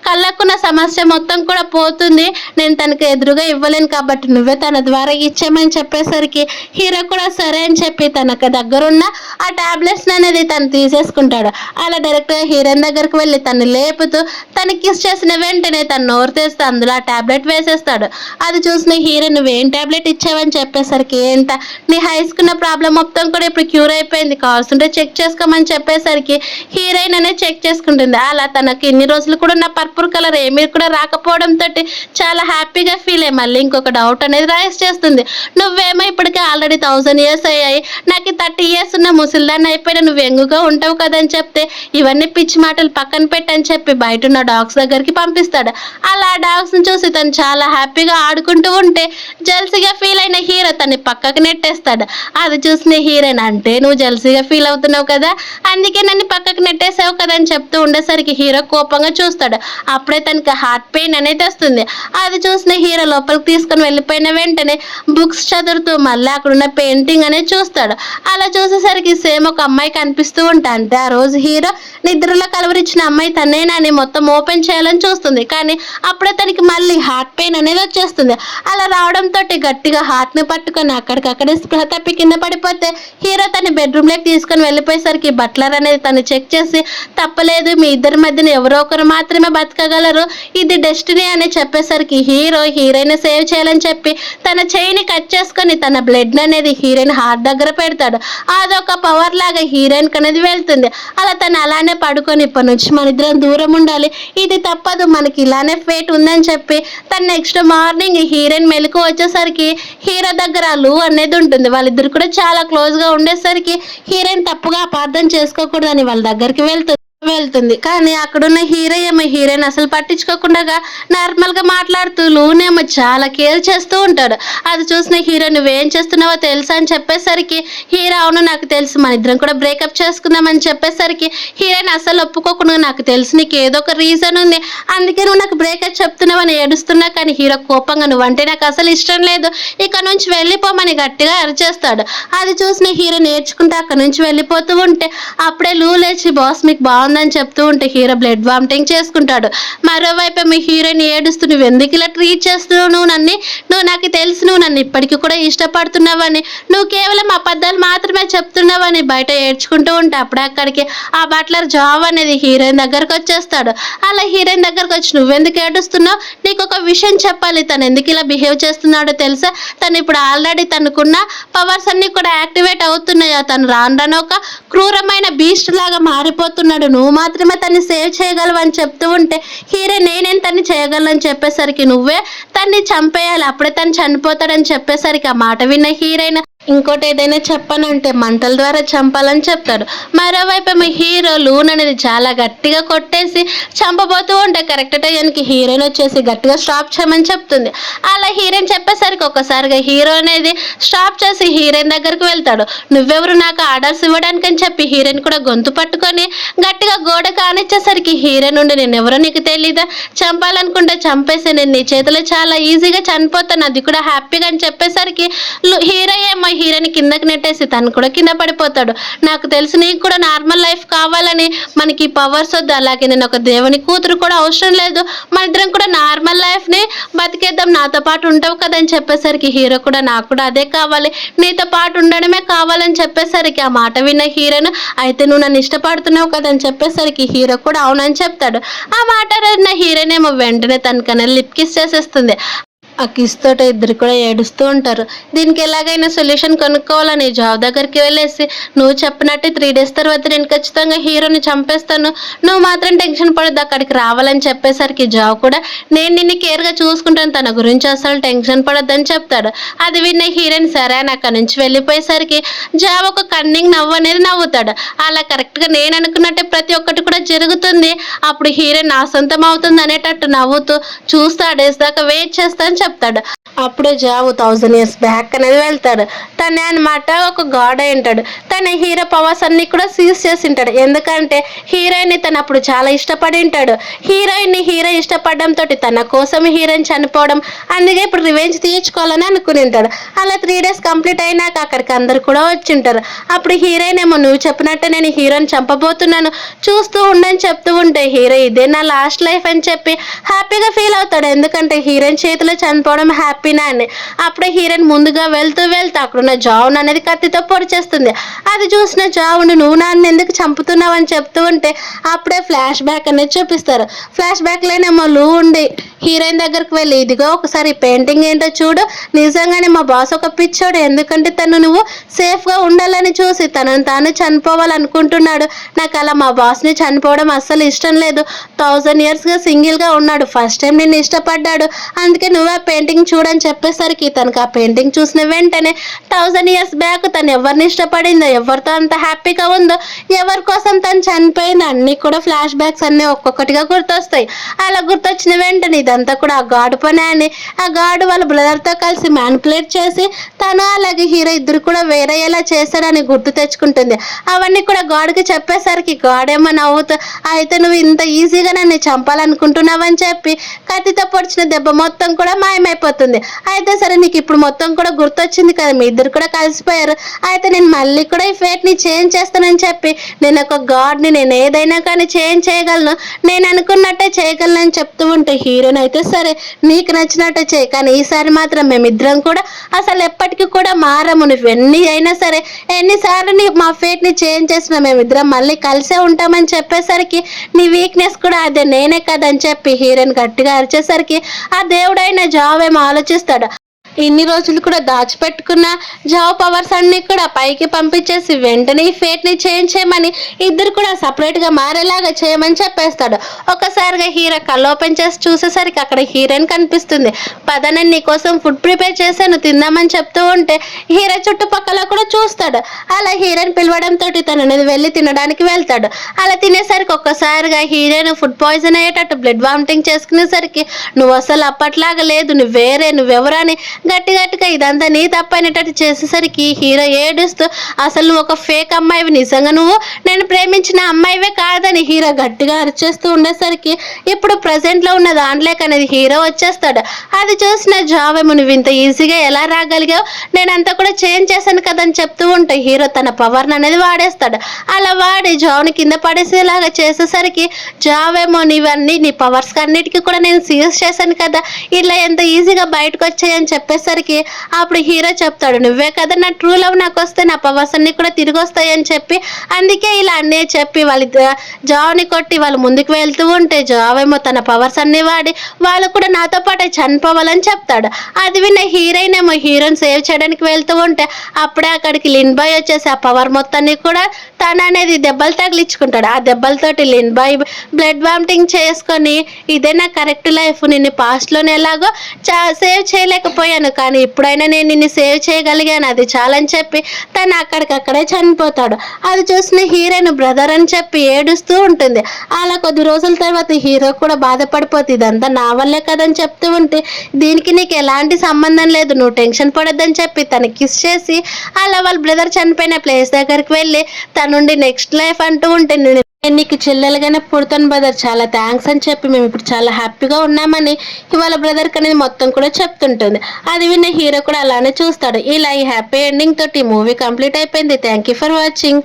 కళ్ళకున్న సమస్య మొత్తం కూడా పోతుంది, నేను తనకు ఎదురుగా ఇవ్వలేను కాబట్టి నువ్వే తన ద్వారా ఇచ్చేయమని చెప్పేసరికి హీరో కూడా సరే అని చెప్పి తనకు దగ్గరున్న ఆ టాబ్లెట్స్ అనేది తను తీసేసుకుంటాడు. అలా డైరెక్ట్గా హీరోయిన్ దగ్గరికి వెళ్ళి తను లేపుతూ తను కిస్ చేసిన వెంటనే తను నోరు తెస్తే అందులో ఆ టాబ్లెట్ వేసేస్తాడు. అది చూసిన హీరో నువ్వేం టాబ్లెట్ ఇచ్చావని చెప్పేసరికి ఏంట నీ హైస్కున్న ప్రాబ్లం మొత్తం కూడా ఇప్పుడు క్యూర్ అయిపోయింది కావాల్సింటే చెక్ చేసుకోమని చెప్పేసరికి హీరోయిన్ అనేది చెక్ చేసుకుంటుంది. అలా తనకి ఇన్ని రోజులు కూడా నా పర్పుల్ కలర్ ఏమీ కూడా రాకపోవడంతో చాలా హ్యాపీగా ఫీల్ అయ్యి మళ్ళీ ఇంకొక డౌట్ అనేది రైస్ చేస్తుంది. నువ్వేమో ఇప్పటికే ఆల్రెడీ 1000 ఇయర్స్ అయ్యాయి, నాకు 30 ఇయర్స్ ఉన్న ముసలిదాన్ని అయిపోయినా నువ్వు ఎంగుగా ఉంటావు కదని చెప్తే ఇవన్నీ పిచ్చి మాటలు పక్కన పెట్టని చెప్పి బయట ఉన్న డాగ్స్ దగ్గరికి పంపిస్తాడు. అలా డాగ్స్ని చూసి తను చాలా హ్యాపీగా ఆడుకుంటూ ఉంటే జెల్సీగా ఫీల్ అయిన హీరో తన్ని పక్కకు నెట్టేస్తాడు. అది చూసిన హీరోయిన్ అంటే నువ్వు జెల్సీగా ఫీల్ అవుతున్నావు కదా అందుకే నన్ను పక్కకు నెట్టేసావు కదా అని చెప్తూ ఉండేసరికి హీరో కోపంగా చూస్తాడు. అప్పుడే తనకి హార్ట్ పెయిన్ అనేది వస్తుంది. అది చూసిన హీరో లోపలికి తీసుకొని వెళ్ళిపోయిన వెంటనే బుక్స్ చదువుతూ మళ్ళీ అక్కడ ఉన్న పెయింటింగ్ అనేది చూస్తాడు. అలా చూసేసరికి సేమ్ ఒక అమ్మాయి కనిపిస్తూ ఉంటా అంటే ఆ రోజు హీరో నిద్రలో కలవరిచ్చిన అమ్మాయి తనేనని మొత్తం ఓపెన్ చేయాలని చూస్తుంది. కానీ అప్పుడే తనకి మళ్ళీ హార్ట్ పెయిన్ అనేది వచ్చేస్తుంది. అలా రావడంతో గట్టిగా హార్ట్ని పట్టుకొని అక్కడికక్కడే స్పృహ తప్పి కింద పడిపోతే హీరో తన బెడ్రూమ్లోకి తీసుకొని వెళ్ళిపోయేసరికి బట్లర్ అనేది తను చెక్ చేసి తప్పలేదు మీ ఇద్దరి మధ్యన ఎవరో ఒకరు మాత్రమే బతకగలరు, ఇది డెస్టినీ అని చెప్పేసరికి హీరో హీరోయిన్ సేవ్ చేయాలని చెప్పి తన చెయ్యిని కట్ చేసుకొని తన బ్లడ్ అనేది హీరోయిన్ హార్ట్ దగ్గర పెడతాడు. అదొక పవర్ లాగా హీరోయిన్ అనేది వెళ్తుంది. అలా తను అలానే పడుకొని ఇప్పటి నుంచి మన ఇద్దరం దూరం ఉండాలి, ఇది తప్పదు మనకి ఇలానే ఫేట్ ఉందని చెప్పి తను నెక్స్ట్ మార్నింగ్ హీరోయిన్ మెలకు వచ్చేసరికి హీరో దగ్గర లూ అనేది ఉంటుంది. వాళ్ళిద్దరు కూడా చాలా క్లోజ్గా ఉండేసరికి హీరోయిన్ తప్పుగా అపార్థం చేసుకోకూడదని వాళ్ళ దగ్గరికి వెళ్తుంది. కానీ అక్కడున్న హీరో ఏమో హీరోయిన్ అసలు పట్టించుకోకుండా నార్మల్గా మాట్లాడుతూ లూనేమో చాలా కేర్ చేస్తూ ఉంటాడు. అది చూసిన హీరో నువ్వేం చేస్తున్నావో తెలుసా అని చెప్పేసరికి హీరో అవును నాకు తెలుసు మన ఇద్దరం కూడా బ్రేకప్ చేసుకుందామని చెప్పేసరికి హీరోయిన్ అసలు ఒప్పుకోకుండా నాకు తెలుసు నీకు ఏదో ఒక రీజన్ ఉంది అందుకే నువ్వు నాకు బ్రేకప్ చెప్తున్నావని ఏడుస్తున్నా. కానీ హీరో కోపంగా నువ్వంటే నాకు అసలు ఇష్టం లేదు ఇక్కడ నుంచి వెళ్ళిపోమని గట్టిగా అరిచేస్తాడు. అది చూసిన హీరో నేర్చుకుంటే అక్కడ నుంచి వెళ్ళిపోతూ ఉంటే అప్పుడే లూ లేచి బాస్ మీకు బాగుంది బాగుందని చెప్తూ ఉంటే హీరో బ్లడ్ వామిటింగ్ చేసుకుంటాడు. మరోవైపు మీ హీరోయిన్ ఏడుస్తూ నువ్వు ఎందుకు ఇలా ట్రీట్ చేస్తున్నావు, నువ్వు నాకు తెలుసు నువ్వు నన్ను ఇప్పటికీ కూడా ఇష్టపడుతున్నావని, నువ్వు కేవలం అబద్ధాలు మాత్రమే చెప్తున్నావని బయట ఏడ్చుకుంటూ ఉంటే అప్పుడే అక్కడికి ఆ బట్లర్ జాబ్ అనేది హీరోయిన్ దగ్గరకు వచ్చేస్తాడు. అలా హీరోయిన్ దగ్గరకు వచ్చి నువ్వెందుకు ఏడుస్తున్నావు, నీకు ఒక విషయం చెప్పాలి, తను ఎందుకు ఇలా బిహేవ్ చేస్తున్నాడో తెలుసా, తను ఇప్పుడు ఆల్రెడీ తనకున్న పవర్స్ అన్ని కూడా యాక్టివేట్ అవుతున్నాయో, తను రాను ఒక క్రూరమైన బీస్ట్ లాగా మారిపోతున్నాడు, నువ్వు మాత్రమే తన్ని సేవ్ చేయగలవు అని చెప్తూ ఉంటే హీరోయిన్ నేనేం తన్ని చేయగలను చెప్పేసరికి నువ్వే తన్ని చంపేయాలి, అప్పుడే తను చనిపోతాడని చెప్పేసరికి ఆ మాట విన్న హీరోయిన్ ఇంకోటి ఏదైనా చెప్పానంటే మంటల ద్వారా చంపాలని చెప్తాడు. మరోవైపు మీ హీరో లూన్ అనేది చాలా గట్టిగా కొట్టేసి చంపబోతూ ఉంటే కరెక్ట్ టైంకి హీరోయిన్ వచ్చేసి గట్టిగా స్టాప్ చేయమని చెప్తుంది. అలా హీరోయిన్ చెప్పేసరికి ఒక్కసారిగా హీరో అనేది స్టాప్ చేసి హీరోయిన్ దగ్గరకు వెళ్తాడు. నువ్వెవరు నాకు ఆర్డర్స్ ఇవ్వడానికి అని చెప్పి హీరోయిన్ కూడా గొంతు పట్టుకొని గట్టిగా గోడ కానిచ్చేసరికి హీరోయిన్ నుండి నేను ఎవరో నీకు తెలీదా, చంపాలనుకుంటే చంపేసి నేను నీ చేతిలో చాలా ఈజీగా చనిపోతాను, అది కూడా హ్యాపీగా అని చెప్పేసరికి హీరో ఏమో హీరోని కిందకి నెట్టేసి తను కూడా కింద పడిపోతాడు. నాకు తెలుసు నీకు కూడా నార్మల్ లైఫ్ కావాలని, మనకి పవర్స్ వద్దు, అలాగే నేను ఒక దేవుని కూతురు కూడా అవసరం లేదు, మన ఇద్దరం కూడా నార్మల్ లైఫ్ని బతికేద్దాం, నాతో పాటు ఉంటావు కదా అని చెప్పేసరికి హీరో కూడా నాకు కూడా అదే కావాలి, నీతో పాటు ఉండడమే కావాలని చెప్పేసరికి ఆ మాట విన్న హీరోను అయితే నువ్వు నన్ను ఇష్టపడుతున్నావు కదా అని చెప్పేసరికి హీరో కూడా అవునని చెప్తాడు. ఆ మాట విన్న హీరోయిన్ ఏమో వెంటనే తనకన్నా లిప్ కిస్ చేసేస్తుంది. ఆ కిస్ తోట ఇద్దరు కూడా ఏడుస్తూ ఉంటారు. దీనికి ఎలాగైనా సొల్యూషన్ కనుక్కోవాలని జాబ్ దగ్గరికి వెళ్ళేసి నువ్వు చెప్పినట్టే 3 days తర్వాత నేను ఖచ్చితంగా హీరోని చంపేస్తాను, నువ్వు మాత్రం టెన్షన్ పడద్దు, అక్కడికి రావాలని చెప్పేసరికి జాబ్ కూడా నేను నిన్ను కేర్గా చూసుకుంటాను, తన గురించి అసలు టెన్షన్ పడొద్దని చెప్తాడు. అది విన్న హీరోయిన్ సరే అని అక్కడి నుంచి వెళ్ళిపోయేసరికి జాబ్ ఒక కన్నింగ్ నవ్వు అనేది నవ్వుతాడు. అలా కరెక్ట్గా నేను అనుకున్నట్టే ప్రతి ఒక్కటి కూడా జరుగుతుంది. అప్పుడు హీరోయిన్ నా సొంతం అవుతుంది అనేటట్టు నవ్వుతూ చూస్తా డేస్ దాకా వెయిట్ చేస్తా అని చెప్తాడు. అప్పుడే జాబు 1000 years బ్యాక్ అనేది వెళ్తాడు. తనే అనమాట ఒక గాడ్ అయి ఉంటాడు. తన హీరో పవర్స్ అన్ని కూడా సీజ్ చేసి ఉంటాడు. ఎందుకంటే హీరోయిన్ తను అప్పుడు చాలా ఇష్టపడి ఉంటాడు. హీరో ఇష్టపడడంతో తన కోసం హీరోయిన్ చనిపోవడం, అందుకే ఇప్పుడు రివెంజ్ తీర్చుకోవాలని అనుకుని ఉంటాడు. అలా 3 days కంప్లీట్ అయినాక అక్కడికి అందరు కూడా వచ్చి ఉంటారు. అప్పుడు హీరోయిన్ ఏమో నువ్వు చెప్పినట్టే నేను హీరోని చంపబోతున్నాను, చూస్తూ ఉండని చెప్తూ ఉంటే హీరో ఇదే నా లాస్ట్ లైఫ్ అని చెప్పి హ్యాపీగా ఫీల్ అవుతాడు. ఎందుకంటే హీరోయిన్ చేతిలో చనిపోవడం హ్యాపీనా అని. అప్పుడే హీరోయిన్ ముందుగా వెళ్తూ అక్కడున్న జావున్ అనేది కత్తితో పొడి చేస్తుంది. అది చూసిన జావును నువ్వు నన్ను ఎందుకు చంపుతున్నావు అని చెప్తూ ఉంటే అప్పుడే ఫ్లాష్ బ్యాక్ అనేది చూపిస్తారు. ఫ్లాష్ బ్యాక్ లోనేమో లూ ఉండి హీరోయిన్ దగ్గరకు వెళ్ళి ఇదిగో ఒకసారి పెయింటింగ్ ఏంటో చూడు, నిజంగానే మా బాస్ ఒక పిచ్చోడు, ఎందుకంటే తను నువ్వు సేఫ్గా ఉండాలని చూసి తనను తాను చనిపోవాలనుకుంటున్నాడు, నాకు అలా మా బాస్ని చనిపోవడం అస్సలు ఇష్టం లేదు, 1000 yearsగా సింగిల్గా ఉన్నాడు, ఫస్ట్ టైం నిన్ను ఇష్టపడ్డాడు, అందుకే నువ్వు ఆ పెయింటింగ్ చూడని చెప్పేసరికి తనకు ఆ పెయింటింగ్ చూసిన వెంటనే 1000 years బ్యాక్ తను ఎవరిని ఇష్టపడిందో, ఎవరితో అంత హ్యాపీగా ఉందో, ఎవరి కోసం తను చనిపోయిందో అన్నీ కూడా ఫ్లాష్ బ్యాక్స్ అన్నీ ఒక్కొక్కటిగా గుర్తొస్తాయి. అలా గుర్తొచ్చిన వెంటనే ఇదంతా కూడా ఆ గాడు పని అని, ఆ గాడు వాళ్ళ బ్రదర్తో కలిసి మ్యానిపులేట్ చేసి తను అలాగే హీరో ఇద్దరు కూడా వేరేలా చేశాడని గుర్తు తెచ్చుకుంటుంది. అవన్నీ కూడా గాడుకి చెప్పేసరికి గాడేమో నవ్వుతూ అయితే నువ్వు ఇంత ఈజీగా నన్ను చంపాలనుకుంటున్నావని చెప్పి కత్తితో పొడిచిన దెబ్బ మొత్తం కూడా మాయమైపోతుంది. అయితే సరే నీకు ఇప్పుడు మొత్తం కూడా గుర్తొచ్చింది కదా, మీ ఇద్దరు కూడా కలిసిపోయారు, అయితే నేను మళ్ళీ కూడా ఈ ఫేట్ని చేంజ్ చేస్తానని చెప్పి నేను ఒక గాడ్ని, నేను ఏదైనా కానీ చేంజ్ చేయగలను, నేను అనుకున్నట్టే చేయగలను అని చెప్తూ ఉంటే హీరోని అయితే సరే నీకు నచ్చినట్టే చేయి, కానీ ఈసారి మాత్రం మేమిద్దరం కూడా అసలు ఎప్పటికీ కూడా మారము, నువ్వు ఎన్ని అయినా సరే ఎన్నిసార్లు మా ఫేట్ని చేంజ్ చేసినా మేమిద్దరం మళ్ళీ కలిసే ఉంటామని చెప్పేసరికి నీ వీక్నెస్ కూడా అదే, నేనే కదని చెప్పి హీరోయిన్ గట్టిగా అరిచేసరికి ఆ దేవుడైన జాబ్ ఏమో ఆలోచిస్తాడు. ఇన్ని రోజులు కూడా దాచిపెట్టుకున్న జాబ్ పవర్స్ అన్ని కూడా పైకి పంపించేసి వెంటనే ఈ ఫేట్ని చేంజ్ చేయమని ఇద్దరు కూడా సపరేట్గా మారేలాగా చేయమని చెప్పేస్తాడు. ఒకసారిగా హీరో కళ్ళు ఓపెన్ చేసి చూసేసరికి అక్కడ హీరోయిన్ కనిపిస్తుంది. పద నేను నీకోసం ఫుడ్ ప్రిపేర్ చేశాను తిందామని చెప్తూ ఉంటే హీరో చుట్టుపక్కల కూడా చూస్తాడు. అలా హీరోయిన్ పిలవడంతో తను అనేది వెళ్ళి తినడానికి వెళ్తాడు. అలా తినేసరికి ఒక్కసారిగా హీరోయిన్ ఫుడ్ పాయిజన్ అయ్యేటట్టు బ్లడ్ వామిటింగ్ చేసుకునేసరికి నువ్వు అసలు అప్పట్లాగా లేదు, నువ్వు వేరే, నువ్వెవరని గట్టి గట్టిగా ఇదంతా నీ తప్పైనట్టు చేసేసరికి హీరో ఏడుస్తూ అసలు నువ్వు ఒక ఫేక్ అమ్మాయివి, నిజంగా నువ్వు నేను ప్రేమించిన అమ్మాయివే కాదని హీరో గట్టిగా అరిచేస్తూ ఉండేసరికి ఇప్పుడు ప్రజెంట్ లో ఉన్న దాంట్లోకి అనేది హీరో వచ్చేస్తాడు. అది చూసిన జావేమో నువ్వు ఇంత ఈజీగా ఎలా రాగలిగావు, నేనంతా కూడా చేంజ్ చేశాను కదని చెప్తూ ఉంటే హీరో తన పవర్ అనేది వాడేస్తాడు. అలా వాడి జావ్ని కింద పడేసేలాగా చేసేసరికి జావేమో నీవన్నీ నీ పవర్స్ అన్నిటికీ కూడా నేను సీజ్ చేశాను కదా, ఇలా ఎంత ఈజీగా బయటకు వచ్చాయని చెప్పేసరికి అప్పుడు హీరో చెప్తాడు, నువ్వే కదా నా ట్రూ లవ్, నాకు వస్తే నా పవర్స్ అన్ని కూడా తిరిగి వస్తాయని చెప్పి అందుకే ఇలా అన్నీ చెప్పి వాళ్ళ జావ్ని కొట్టి వాళ్ళు ముందుకు వెళ్తూ ఉంటే జావేమో తన పవర్స్ అన్ని వాడి వాళ్ళు కూడా నాతో పాటే చనిపోవాలని చెప్తాడు. అది విన్న హీరోయిన్ ఏమో హీరోని సేవ్ చేయడానికి వెళ్తూ ఉంటే అప్పుడే అక్కడికి లిన్ బాయ్ వచ్చేసి ఆ పవర్ మొత్తాన్ని కూడా తన అనేది దెబ్బలు తగిలించుకుంటాడు. ఆ దెబ్బలతోటి లిన్ బాయ్ బ్లడ్ వామిటింగ్ చేసుకొని ఇదే నా కరెక్ట్ లైఫ్, నిన్ను పాస్ట్లోనే ఎలాగో సేవ్ చేయలేకపోయాను కానీ ఇప్పుడైనా నేను నిన్ను సేవ్ చేయగలిగాను, అది చాలని చెప్పి తను అక్కడికక్కడే చనిపోతాడు. అది చూసిన హీరోయిన్ బ్రదర్ అని చెప్పి ఏడుస్తూ ఉంటుంది. అలా కొద్ది రోజుల తర్వాత హీరో కూడా బాధపడిపోతుంది, ఇదంతా నా వల్లే కదని చెప్తూ ఉంటే దీనికి నీకు ఎలాంటి సంబంధం లేదు, నువ్వు టెన్షన్ పడొద్దని చెప్పి తను కిస్ చేసి అలా వాళ్ళ బ్రదర్ చనిపోయిన ప్లేస్ దగ్గరికి వెళ్ళి తనుండి నెక్స్ట్ లైఫ్ అంటూ ఉంటే నేను నీకు చెల్లెలుగానే పుడతాను బ్రదర్, చాలా థ్యాంక్స్ అని చెప్పి మేము ఇప్పుడు చాలా హ్యాపీగా ఉన్నామని ఇవాళ బ్రదర్కి అనేది మొత్తం కూడా చెప్తుంటుంది. అది విన్న హీరో కూడా అలానే చూస్తాడు. ఇలా ఈ హ్యాపీ ఎండింగ్ తోటి మూవీ కంప్లీట్ అయిపోయింది. Thank you for watching.